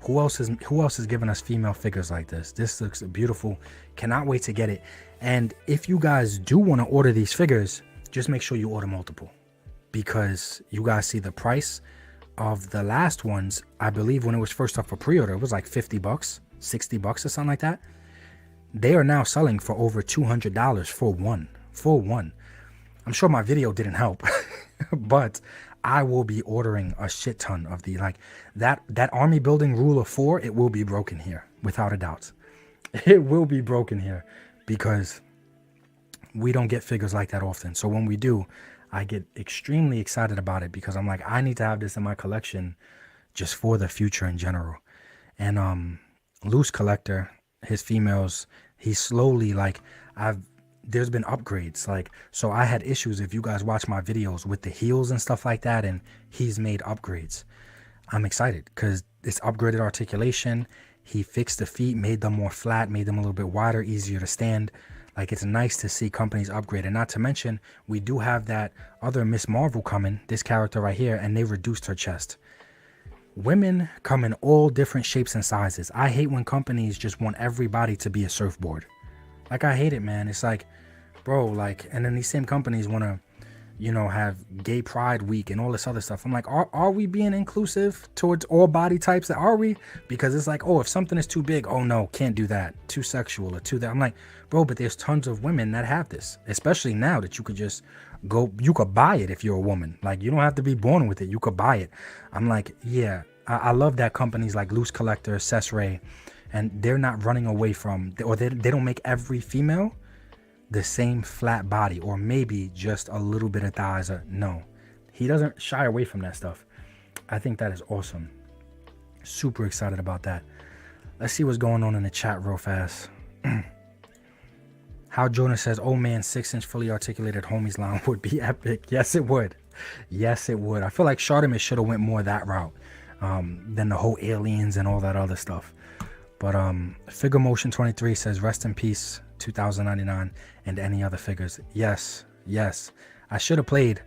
who else is giving us female figures like this? This looks beautiful. Cannot wait to get it. And if you guys do want to order these figures, just make sure you order multiple, because you guys see the price of the last ones. I believe when it was first up for pre-order, it was like $50, $60 or something like that. They are now selling for over $200 for one. I'm sure my video didn't help, but I will be ordering a shit ton of the, like, that army building rule of 4. It will be broken here, without a doubt. It will be broken here, because we don't get figures like that often. So when we do, I get extremely excited about it, because I'm like, I need to have this in my collection just for the future in general. And Loose Collector, his females, he's slowly, like, there's been upgrades. Like, so I had issues, if you guys watch my videos, with the heels and stuff like that, and he's made upgrades. I'm excited because it's upgraded articulation. He fixed the feet, made them more flat, made them a little bit wider, easier to stand. Like, it's nice to see companies upgrade. And not to mention, we do have that other Miss Marvel coming, this character right here, and they reduced her chest. Women come in all different shapes and sizes. I hate when companies just want everybody to be a surfboard. Like, I hate it, man. It's like, bro, like, and then these same companies want to, you know, have gay pride week and all this other stuff. I'm like, are we being inclusive towards all body types? Are we? Because it's like, oh, if something is too big, oh no, can't do that. Too sexual or too that. I'm like, bro, but there's tons of women that have this, especially now that you could just go, you could buy it if you're a woman. Like, you don't have to be born with it. You could buy it. I'm like, yeah, I love that companies like Loose Collector, Cesray, and they're not running away from, or they don't make every female the same flat body, or maybe just a little bit of thighs. No, he doesn't shy away from that stuff. I think that is awesome. Super excited about that. Let's see what's going on in the chat real fast. How Jonah says, oh man, 6-inch fully articulated homies line would be epic. Yes, it would. Yes, it would. I feel like Charlemagne should have went more that route than the whole aliens and all that other stuff. But Figure Motion 23 says, rest in peace, 2099, and any other figures. Yes, yes. I should have played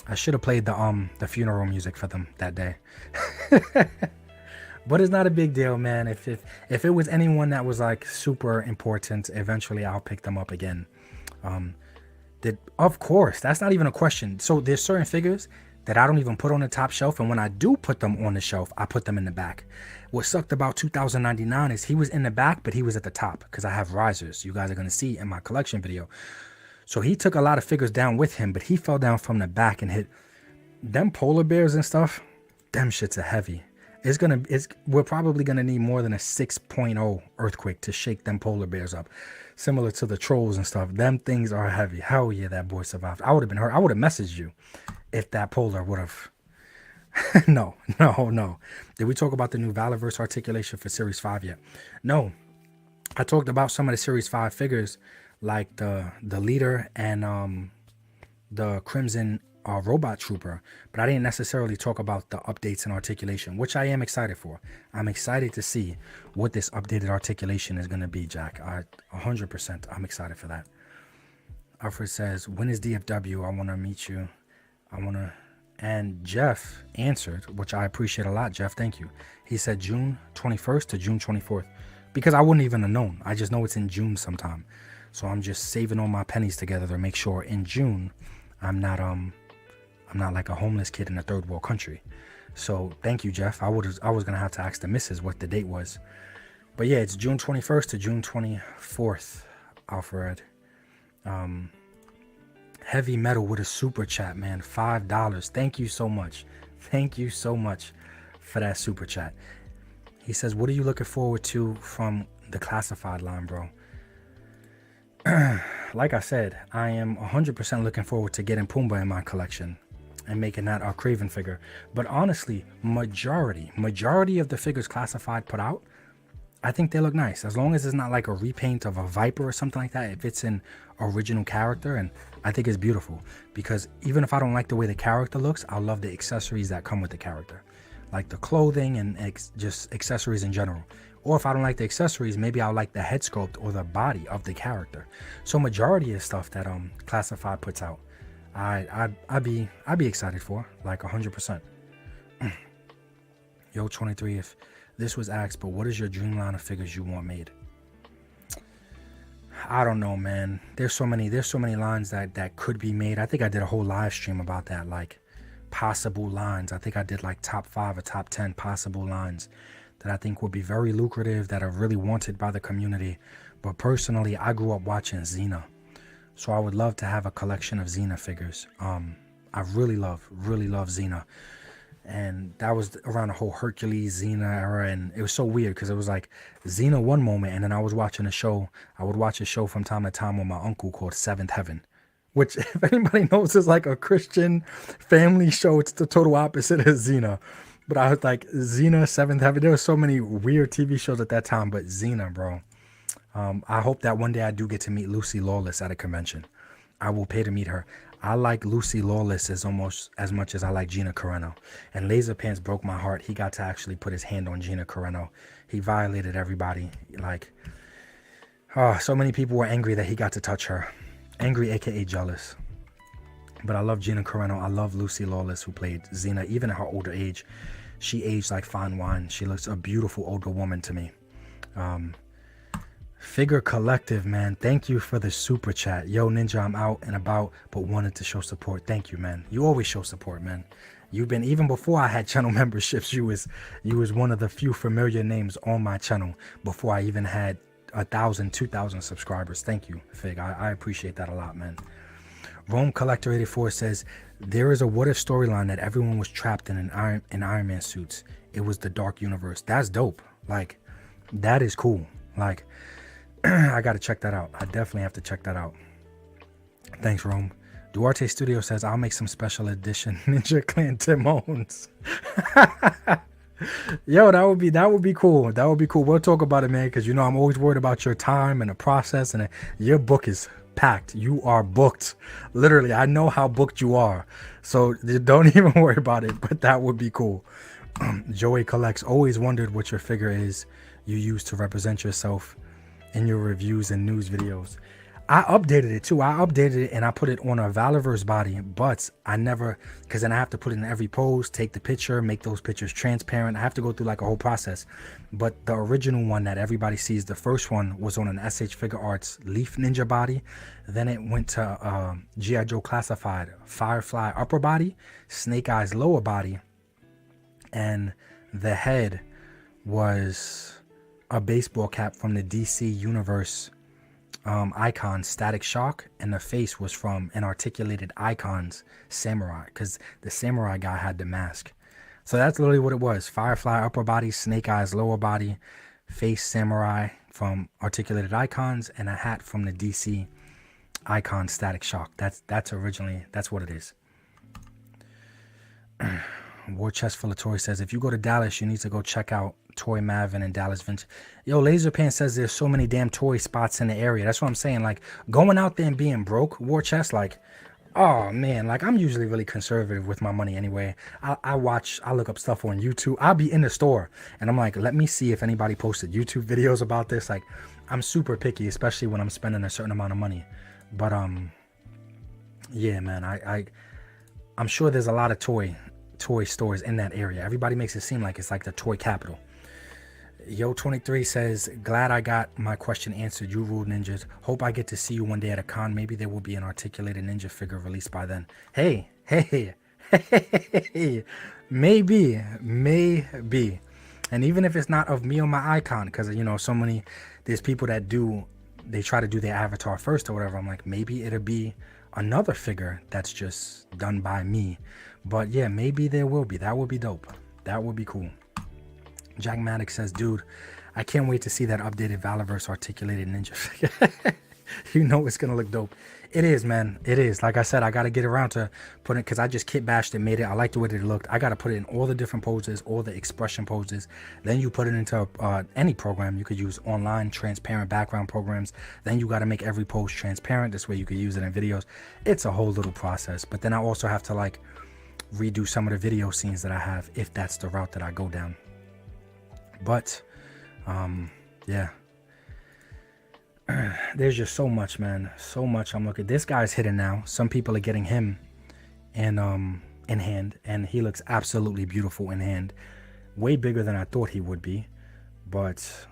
the funeral music for them that day. But it's not a big deal, man. If it was anyone that was like super important, eventually I'll pick them up again. Of course, that's not even a question. So there's certain figures that I don't even put on the top shelf, and when I do put them on the shelf, I put them in the back. What sucked about 2099 is he was in the back, but he was at the top because I have risers. You guys are gonna see in my collection video. So he took a lot of figures down with him, but he fell down from the back and hit them polar bears and stuff. Them shits are heavy. We're probably gonna need more than a 6.0 earthquake to shake them polar bears up, similar to the trolls and stuff. Them things are heavy. Hell yeah, that boy survived. I would have been hurt. I would have messaged you if that polar would have. No. Did we talk about the new Valorverse articulation for Series 5 yet? No. I talked about some of the Series 5 figures, like the leader and the Crimson Robot Trooper, but I didn't necessarily talk about the updates and articulation, which I am excited for. I'm excited to see what this updated articulation is going to be, Jack. 100%, I'm excited for that. Alfred says, when is DFW? I want to meet you. And Jeff answered, which I appreciate a lot, Jeff. Thank you. He said June 21st to June 24th, because I wouldn't even have known. I just know it's in June sometime. So I'm just saving all my pennies together to make sure in June I'm not like a homeless kid in a third world country. So thank you, Jeff. I was gonna have to ask the missus what the date was. But yeah, it's June 21st to June 24th, Alfred. Heavy Metal with a super chat, man. $5. Thank you so much. Thank you so much for that super chat. He says, what are you looking forward to from the classified line, bro? Like I said, I am 100% looking forward to getting Pumbaa in my collection and making that our Craven figure. But honestly, majority of the figures classified put out, I think they look nice. As long as it's not like a repaint of a Viper or something like that. If it's an original character, and I think it's beautiful. Because even if I don't like the way the character looks, I love the accessories that come with the character. Like the clothing and just accessories in general. Or if I don't like the accessories, maybe I'll like the head sculpt or the body of the character. So majority of stuff that Classified puts out, I'd be excited for, like 100%. Yo, 23, if this was asked, but what is your dream line of figures you want made? I don't know, man. There's so many lines that could be made. I think I did a whole live stream about that, like possible lines. I think I did like top 5 or top 10 possible lines that I think would be very lucrative, that are really wanted by the community. But personally, I grew up watching Xena, so I would love to have a collection of Xena figures. I really love Xena, and that was around the whole Hercules Xena era, and it was so weird because it was like Xena one moment, and then I was watching a show. I would watch a show from time to time with my uncle called Seventh Heaven, which, if anybody knows, is like a Christian family show. It's the total opposite of Xena. But I was like, Xena, Seventh Heaven. There were so many weird TV shows at that time, but Xena, bro. I hope that one day I do get to meet Lucy Lawless at a convention. I will pay to meet her. I like Lucy Lawless as almost as much as I like Gina Carano. And Laser Pants broke my heart. He got to actually put his hand on Gina Carano. He violated everybody. Like, so many people were angry that he got to touch her. Angry, aka jealous. But I love Gina Carano. I love Lucy Lawless, who played Xena. Even at her older age, she aged like fine wine. She looks a beautiful older woman to me. Figure Collective, man. Thank you for the super chat. Yo, Ninja, I'm out and about, but wanted to show support. Thank you, man. You always show support, man. You've been, even before I had channel memberships, you was one of the few familiar names on my channel before I even had 1,000, 2,000 subscribers. Thank you, Fig. I appreciate that a lot, man. Rome Collector 84 says, there is a what if storyline that everyone was trapped in Iron Man suits. It was the Dark Universe. That's dope. Like, that is cool. Like, I gotta check that out. I definitely have to check that out. Thanks, Rome. Duarte Studio says, I'll make some special edition Ninja Clan Timones. Yo, that would be cool. That would be cool. We'll talk about it, man, because I'm always worried about your time and the process, and your book is packed. You are booked. Literally, I know how booked you are. So don't even worry about it. But that would be cool. Joey collects. Always wondered what your figure is you use to represent yourself in your reviews and news videos. I updated it too. I updated it and I put it on a Valorverse body, but I never, because then I have to put it in every pose, take the picture, make those pictures transparent. I have to go through like a whole process. But the original one that everybody sees, the first one, was on an SH Figure Arts Leaf Ninja body. Then it went to G.I. Joe Classified Firefly upper body, Snake Eyes lower body, and the head was a baseball cap from the DC Universe icon Static Shock, and the face was from an Articulated Icons Samurai, because the Samurai guy had the mask. So that's literally what it was. Firefly upper body, Snake Eyes lower body, face Samurai from Articulated Icons, and a hat from the DC icon Static Shock. That's what it is. War Chest Full of Toys says, if you go to Dallas, you need to go check out Toy Mavin and Dallas Vintage. Yo, Laser Pan says there's so many damn toy spots in the area. That's what I'm saying. Like, going out there and being broke, War Chest, like, oh man, like, I'm usually really conservative with my money anyway. I look up stuff on YouTube. I'll be in the store and I'm like, let me see if anybody posted YouTube videos about this. Like, I'm super picky, especially when I'm spending a certain amount of money. But yeah, man, I'm sure there's a lot of toy stores in that area. Everybody makes it seem like it's like the toy capital. Yo23 says, glad I got my question answered. You ruled ninjas. Hope I get to see you one day at a con. Maybe there will be an articulated ninja figure released by then. Hey, maybe. And even if it's not of me or my icon, because there's people that they try to do their avatar first or whatever. I'm like, maybe it'll be another figure that's just done by me. But yeah, maybe there will be. That would be dope. That would be cool. Jack Maddox says, dude, I can't wait to see that updated Valorverse articulated ninja figure. It's gonna look dope. It is, man. It is. Like I said, I gotta get around to put it, because I just kit bashed it, made it. I like the way that it looked. I gotta put it in all the different poses, all the expression poses. Then you put it into any program. You could use online transparent background programs. Then you gotta make every pose transparent. This way you could use it in videos. It's a whole little process. But then I also have to like redo some of the video scenes that I have, if that's the route that I go down. But yeah, there's just so much, man, so much. I'm looking, this guy's hidden now. Some people are getting him in hand, and he looks absolutely beautiful in hand, way bigger than I thought he would be. But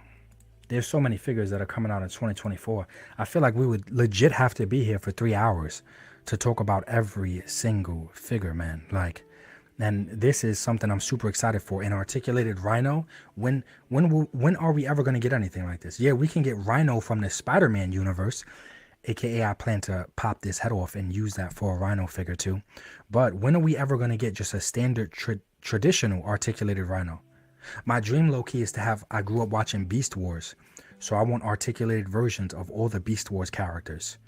there's so many figures that are coming out in 2024. I feel like we would legit have to be here for 3 hours to talk about every single figure, man. Like, and this is something I'm super excited for. An articulated Rhino. When are we ever going to get anything like this? Yeah, we can get Rhino from the Spider-Man universe, aka I plan to pop this head off and use that for a Rhino figure too. But when are we ever going to get just a standard traditional articulated Rhino? My dream low-key is to have, I grew up watching Beast Wars, so I want articulated versions of all the Beast Wars characters.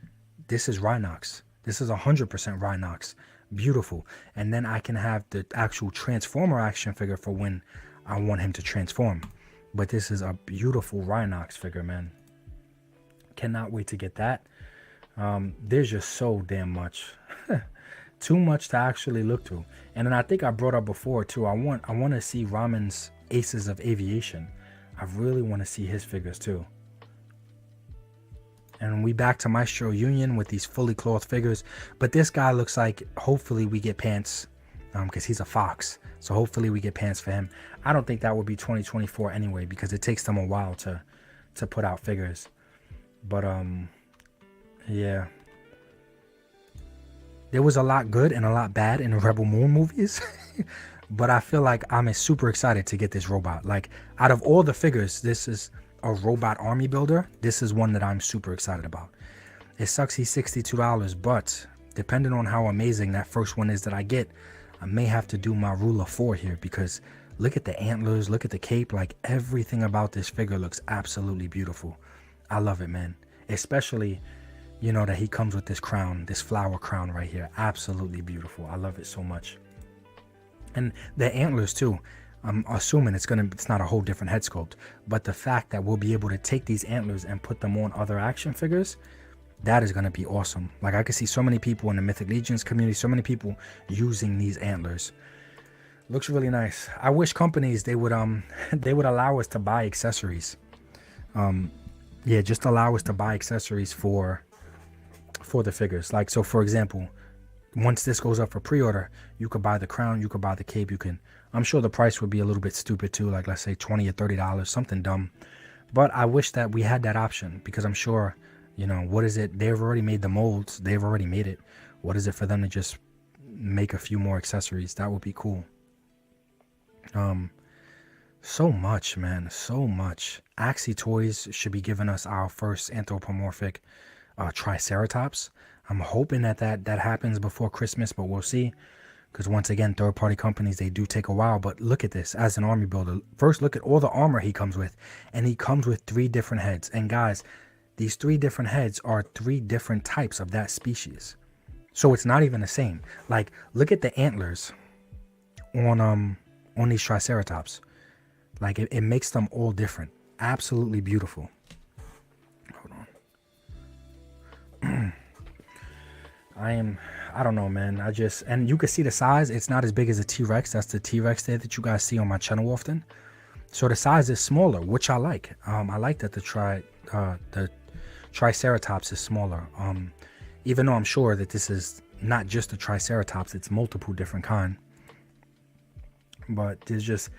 This is Rhinox. This is 100% Rhinox. Beautiful. And then I can have the actual Transformer action figure for when I want him to transform. But this is a beautiful Rhinox figure, man. Cannot wait to get that. There's just so damn much. Too much to actually look through. And then I think I brought up before too, I want to see Ramen's Aces of Aviation. I really want to see his figures too. And we back to Maestro Union with these fully clothed figures. But this guy looks like, hopefully we get pants, because he's a fox. So hopefully we get pants for him. I don't think that would be 2024 anyway, because it takes them a while to put out figures. But yeah. There was a lot good and a lot bad in the Rebel Moon movies. But I feel like I'm super excited to get this robot. Like, out of all the figures, this is a robot army builder. This is one that I'm super excited about. It sucks he's $62, but depending on how amazing that first one is that I get, I may have to do my rule of 4 here, because look at the antlers, look at the cape. Like, everything about this figure looks absolutely beautiful. I love it, man. Especially, that he comes with this crown, this flower crown right here. Absolutely beautiful. I love it so much. And the antlers too. I'm assuming it's not a whole different head sculpt, but the fact that we'll be able to take these antlers and put them on other action figures, that is going to be awesome. Like, I could see so many people in the Mythic Legions community, so many people using these antlers. Looks really nice. I wish companies, they would they would allow us to buy accessories. Yeah, just allow us to buy accessories for the figures. Like, so for example, once this goes up for pre-order, you could buy the crown, you could buy the cape, I'm sure the price would be a little bit stupid too, like let's say $20 or $30, something dumb. But I wish that we had that option, because I'm sure, what is it? They've already made the molds. They've already made it. What is it for them to just make a few more accessories? That would be cool. So much, man. So much. Axie Toys should be giving us our first anthropomorphic Triceratops. I'm hoping that happens before Christmas, but we'll see. Because once again, third-party companies, they do take a while. But look at this as an army builder. First, look at all the armor he comes with. And he comes with 3 different heads. And guys, these 3 different heads are 3 different types of that species. So it's not even the same. Like, look at the antlers on these Triceratops. Like, it makes them all different. Absolutely beautiful. Hold on. I don't know, man. And you can see the size. It's not as big as a T-Rex. That's the T-Rex there that you guys see on my channel often. So the size is smaller, which I like. I like that the Triceratops is smaller. Even though I'm sure that this is not just a Triceratops, it's multiple different kind. But there's just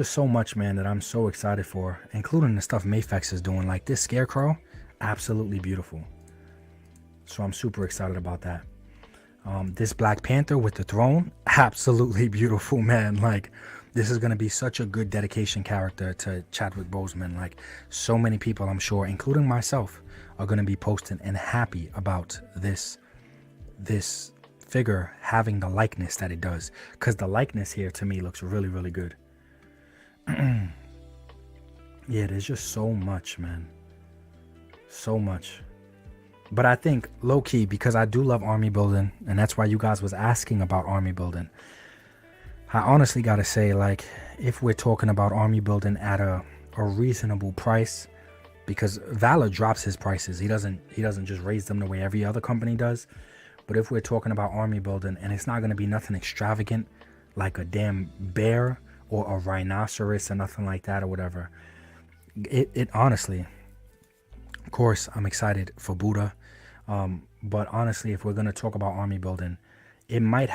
so much, man, that I'm so excited for, including the stuff Mafex is doing. Like this Scarecrow, absolutely beautiful. So I'm super excited about that. This Black Panther with the throne, absolutely beautiful, man. Like, this is going to be such a good dedication character to Chadwick Boseman. Like, so many people, I'm sure, including myself, are going to be posting and happy about this figure having the likeness that it does. Because the likeness here, to me, looks really, really good. Yeah, there's just so much, man. So much. But I think, low-key, because I do love army building, and that's why you guys was asking about army building, I honestly gotta say, like, if we're talking about army building at a reasonable price, because Valor drops his prices. He doesn't just raise them the way every other company does. But if we're talking about army building, and it's not gonna be nothing extravagant, like a damn bear or a rhinoceros or nothing like that or whatever, it honestly, of course, I'm excited for Buddha. But honestly, if we're going to talk about army building, it might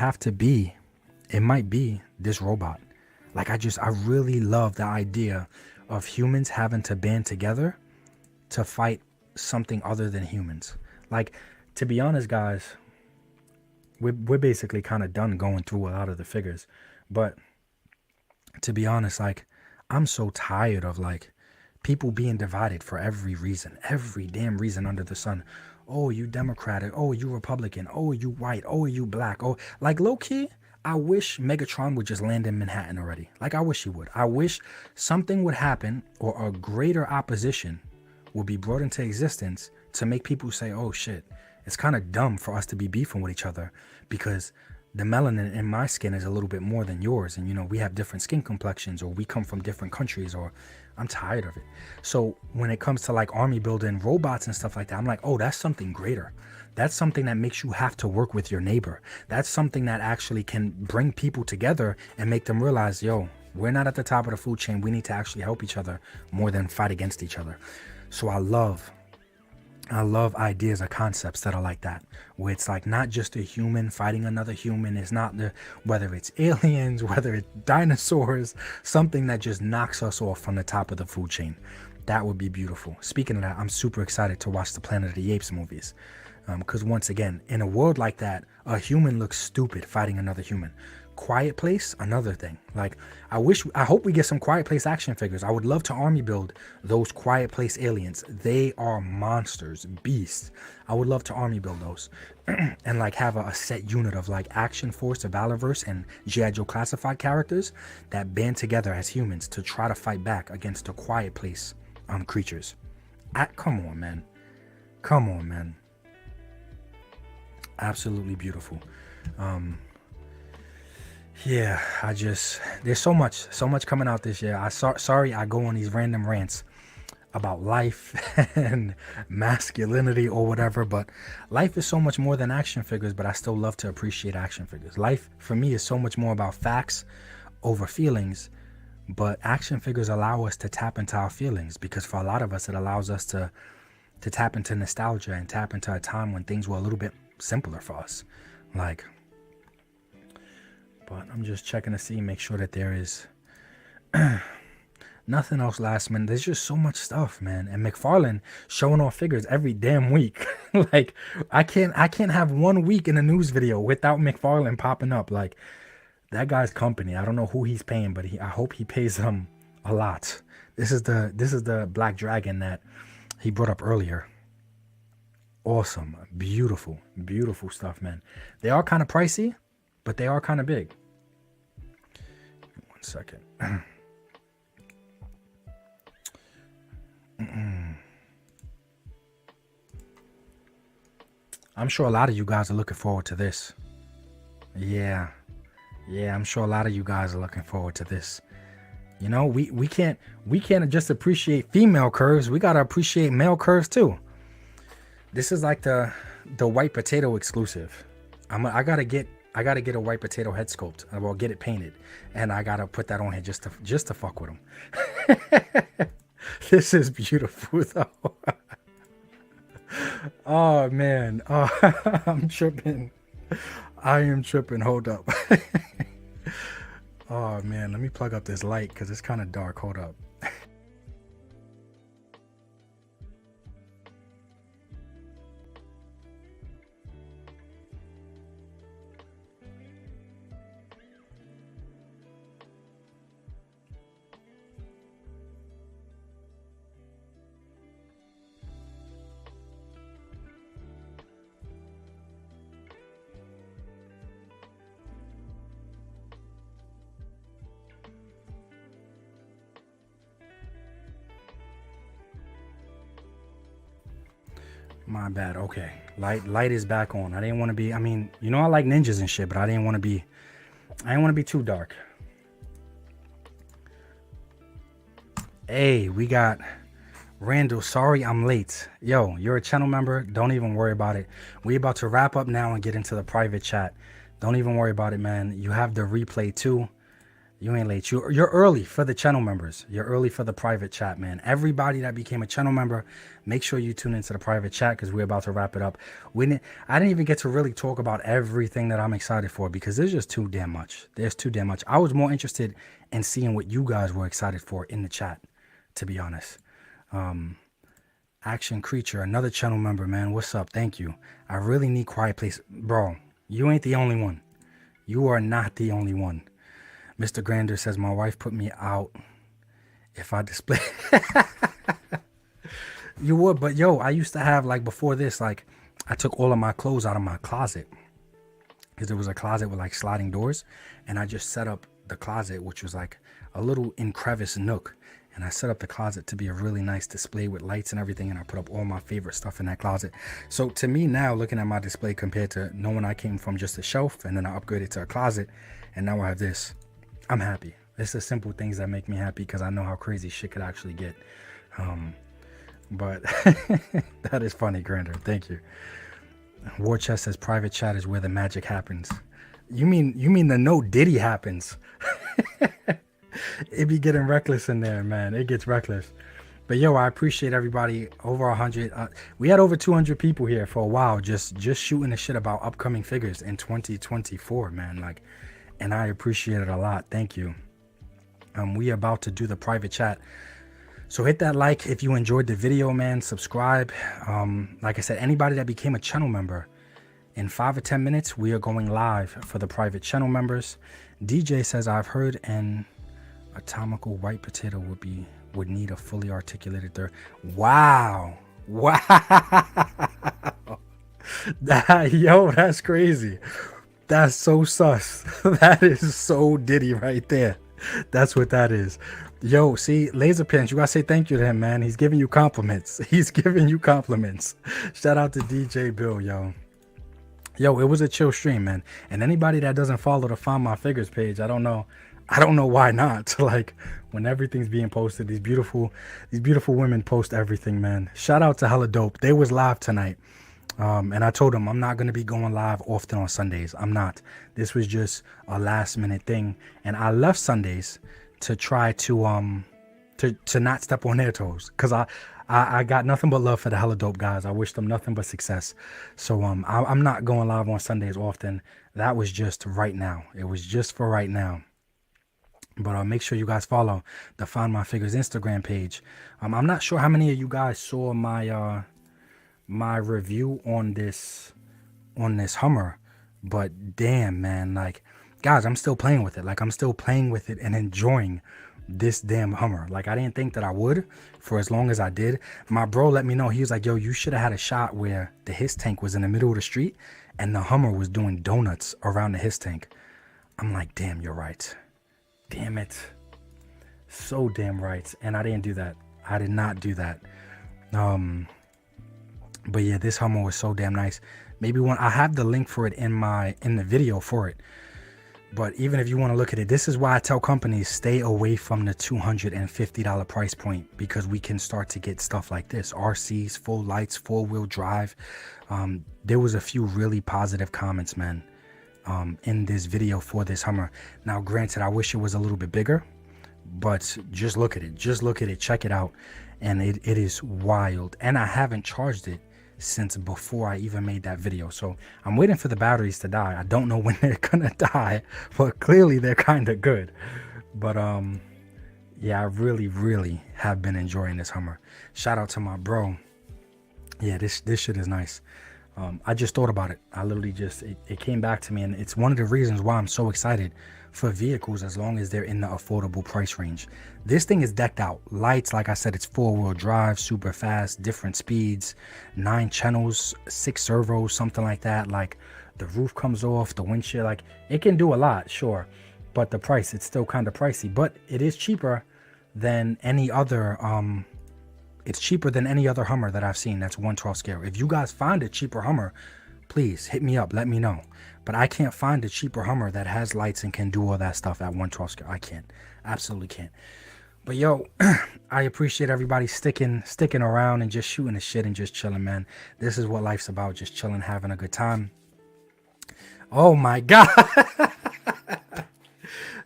be this robot. Like, I really love the idea of humans having to band together to fight something other than humans. Like, to be honest, guys, we're basically kind of done going through a lot of the figures. But to be honest, like, I'm so tired of, like, people being divided for every damn reason under the sun. Oh, you Democratic. Oh, you Republican. Oh, you white. Oh, you black. Oh, like, low-key, I wish Megatron would just land in Manhattan already. Like, I wish he would. I wish something would happen, or a greater opposition would be brought into existence to make people say, oh shit, it's kind of dumb for us to be beefing with each other, because the melanin in my skin is a little bit more than yours, and we have different skin complexions, or we come from different countries, or I'm tired of it. So when it comes to, like, army building robots and stuff like that, I'm like, oh, that's something greater. That's something that makes you have to work with your neighbor. That's something that actually can bring people together and make them realize, yo, we're not at the top of the food chain. We need to actually help each other more than fight against each other. So I love ideas or concepts that are like that, where it's like not just a human fighting another human. It's not whether it's aliens, whether it's dinosaurs, something that just knocks us off from the top of the food chain. That would be beautiful. Speaking of that, I'm super excited to watch the Planet of the Apes movies. Because once again, in a world like that, a human looks stupid fighting another human. Quiet Place, another thing. Like, I hope we get some Quiet Place action figures. I would love to army build those Quiet Place aliens. They are monsters, beasts. I would love to army build those and, like, have a set unit of, like, Action Force, the Valorverse, and G.I. Joe classified characters that band together as humans to try to fight back against the Quiet Place creatures. Come on, man. Come on, man. Absolutely beautiful. Yeah, there's so much coming out this year. Sorry I go on these random rants about life and masculinity or whatever, but life is so much more than action figures, but I still love to appreciate action figures. Life for me is so much more about facts over feelings, but action figures allow us to tap into our feelings because for a lot of us it allows us to tap into nostalgia and tap into a time when things were a little bit simpler for us. Like, but I'm just checking to see, make sure that there is nothing else last minute. There's just so much stuff, man. And McFarlane showing off figures every damn week. Like I can't have 1 week in a news video without McFarlane popping up. Like that guy's company. I don't know who he's paying, but I hope he pays him a lot. This is the Black Dragon that he brought up earlier. Awesome, beautiful, beautiful stuff, man. They are kind of pricey, but they are kind of big. 1 second. I'm sure a lot of you guys are looking forward to this. Yeah, I'm sure a lot of you guys are looking forward to this. You know, we can't just appreciate female curves. We gotta appreciate male curves too. This is like the white potato exclusive. I gotta get a white potato head sculpt. I will get it painted, and I gotta put that on here just to fuck with him. This is beautiful though. Oh man, oh, I'm tripping. I am tripping. Hold up. Oh man, let me plug up this light because it's kind of dark. Hold up. My bad. Okay, light is back on. I didn't want to be. I mean, you know, I like ninjas and shit, but I didn't want to be. I didn't want to be too dark. Hey, we got Randall. Sorry, I'm late. Yo, you're a channel member. Don't even worry about it. We about to wrap up now and get into the private chat. Don't even worry about it, man. You have the replay too. You ain't late. You're early for the channel members. You're early for the private chat, man. Everybody that became a channel member, make sure you tune into the private chat because we're about to wrap it up. I didn't even get to really talk about everything that I'm excited for because there's just too damn much. There's too damn much. I was more interested in seeing what you guys were excited for in the chat, to be honest. Action Creature, another channel member, man. What's up? Thank you. I really need quiet place. Bro, you ain't the only one. You are not the only one. Mr. Grander says, my wife put me out if I display. You would, but yo, I used to have, like, before this, like, I took all of my clothes out of my closet because there was a closet with, like, sliding doors, and I just set up the closet, which was, like, a little in crevice nook, and I set up the closet to be a really nice display with lights and everything, and I put up all my favorite stuff in that closet. So to me now, looking at my display compared to knowing I came from just a shelf, and then I upgraded to a closet, and now I have this, I'm happy. It's the simple things that make me happy because I know how crazy shit could actually get. But that is funny, Grander. Thank you. War Chest says private chat is where the magic happens. You mean the no Diddy happens? It be getting reckless in there, man. It gets reckless. But yo, I appreciate everybody. Over 100. We had over 200 people here for a while, just shooting the shit about upcoming figures in 2024, man. Like, and I appreciate it a lot. Thank you. We about to do the private chat. So hit that like if you enjoyed the video, man. Subscribe. Like I said, anybody that became a channel member, in 5 or 10 minutes, we are going live for the private channel members. DJ says, I've heard an atomical white potato would need a fully articulated third. Wow. Yo, that's crazy. That's so sus. That is so Diddy right there. That's what that is. Yo, see, Laser Pinch, you gotta say thank you to him, man. He's giving you compliments. He's giving you compliments. Shout out to DJ Bill, yo. Yo, it was a chill stream, man. And anybody that doesn't follow the Find My Figures page, I don't know why not. Like when everything's being posted, these beautiful women post everything, man. Shout out to Hella Dope. They was live tonight. And I told them I'm not gonna be going live often on Sundays. I'm not. This was just a last minute thing, and I left Sundays to try to not step on their toes, because I got nothing but love for the Hella Dope guys. I wish them nothing but success. So I'm not going live on Sundays often. That was just right now. It was just for right now. But make sure you guys follow the Find My Figures Instagram page. I'm not sure how many of you guys saw my review on this Hummer, but damn, man, like, guys, I'm still playing with it. Like, I'm still playing with it and enjoying this damn Hummer. Like, I didn't think that I would for as long as I did. My bro let me know. He was like, yo, you should have had a shot where the his tank was in the middle of the street and the Hummer was doing donuts around the his tank. I'm like, damn, you're right. Damn it. So damn right. And I didn't do that. I did not do that. But yeah, this Hummer was so damn nice. Maybe when I have the link for it in the video for it. But even if you want to look at it, this is why I tell companies stay away from the $250 price point, because we can start to get stuff like this. RCs, full lights, 4-wheel drive. There was a few really positive comments, man, in this video for this Hummer. Now, granted, I wish it was a little bit bigger, but just look at it. Just look at it. Check it out. And it is wild. And I haven't charged it since before I even made that video. So I'm waiting for the batteries to die. I don't know when they're gonna die, but clearly they're kind of good. But yeah, I really have been enjoying this Hummer. Shout out to my bro. Yeah, this shit is nice. I just thought about it. I literally just, it came back to me, and it's one of the reasons why I'm so excited for vehicles as long as they're in the affordable price range. This thing is decked out. Lights, like I said, it's 4-wheel drive, super fast, different speeds, 9 channels, 6 servos, something like that. Like, the roof comes off, the windshield, like, it can do a lot, sure. But the price, it's still kind of pricey. But it is cheaper than any other, it's cheaper than any other Hummer that I've seen that's 1/12 scale. If you guys find a cheaper Hummer, please hit me up, let me know. But I can't find a cheaper Hummer that has lights and can do all that stuff at 1/12 scale. I can't. Absolutely can't. But yo, I appreciate everybody sticking around and just shooting the shit and just chilling, man. This is what life's about, just chilling, having a good time. Oh my God.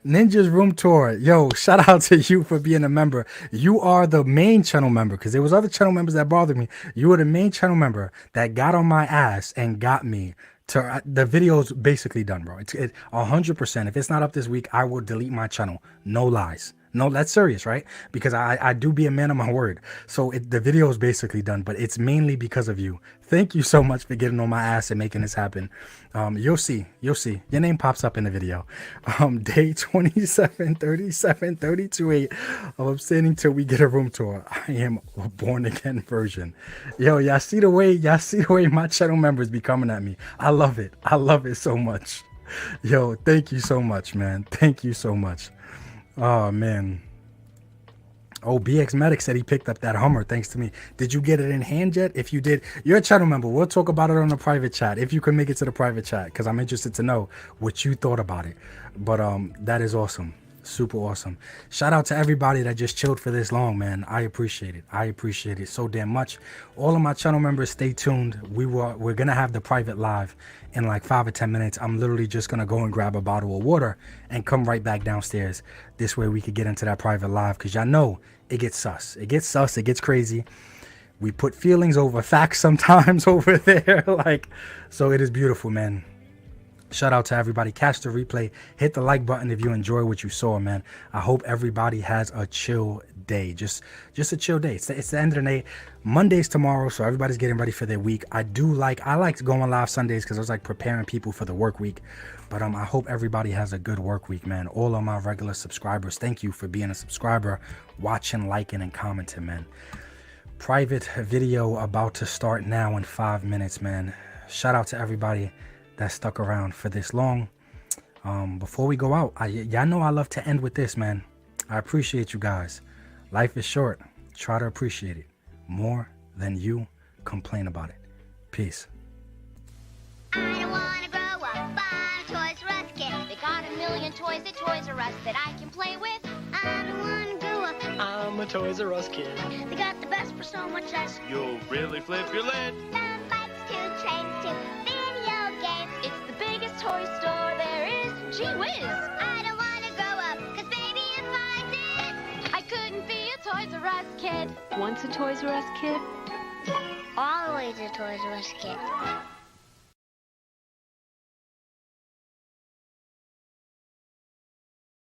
Ninja's room tour. Yo, shout out to you for being a member. You are the main channel member, because there was other channel members that bothered me. You were the main channel member that got on my ass and got me to, the video's basically done, bro. It's 100%. If it's not up this week, I will delete my channel. No lies. No, that's serious, right? Because I do be a man of my word. So the video is basically done, but it's mainly because of you. Thank you so much for getting on my ass and making this happen. You'll see. Your name pops up in the video. Day 27, 37, 32, 8 of abstaining till we get a room tour. I am a born again version. Yo, y'all see the way my channel members be coming at me. I love it. I love it so much. Yo, thank you so much, man. Thank you so much. Oh man. Oh, BX Medic said he picked up that Hummer thanks to me. Did you get it in hand yet? If you did, you're a channel member. We'll talk about it on the private chat if you can make it to the private chat, because I'm interested to know what you thought about it. But that is awesome. Super awesome. Shout out to everybody that just chilled for this long, man. I appreciate it. I appreciate it so damn much. All of my channel members, stay tuned. We're gonna have the private live in like 5 or 10 minutes. I'm literally just gonna go and grab a bottle of water and come right back downstairs. This way we could get into that private live, because y'all know it gets sus. It gets sus. It gets crazy. We put feelings over facts sometimes over there. Like, so it is beautiful, man. Shout out to everybody. Catch the replay. Hit the like button if you enjoy what you saw, man. I hope everybody has a chill day. Just a chill day. It's the end of the day. Monday's tomorrow, so everybody's getting ready for their week. I like going live Sundays because I was like preparing people for the work week. But I hope everybody has a good work week, man. All of my regular subscribers, thank you for being a subscriber, watching, liking, and commenting, man. Private video about to start now in 5 minutes, man. Shout out to everybody that stuck around for this long. Before we go out, y'all know I love to end with this, man. I appreciate you guys. Life is short. Try to appreciate it more than you complain about it. Peace. million toys at Toys R Us that I can play with. I don't wanna grow up. I'm a Toys R Us kid. They got the best for so much less. You'll really flip your lid. Some bikes too, trains too, video games. It's the biggest toy store there is. Gee whiz! I don't wanna grow up, 'cause baby, if I did, I couldn't be a Toys R Us kid. Once a Toys R Us kid, Always a Toys R Us kid.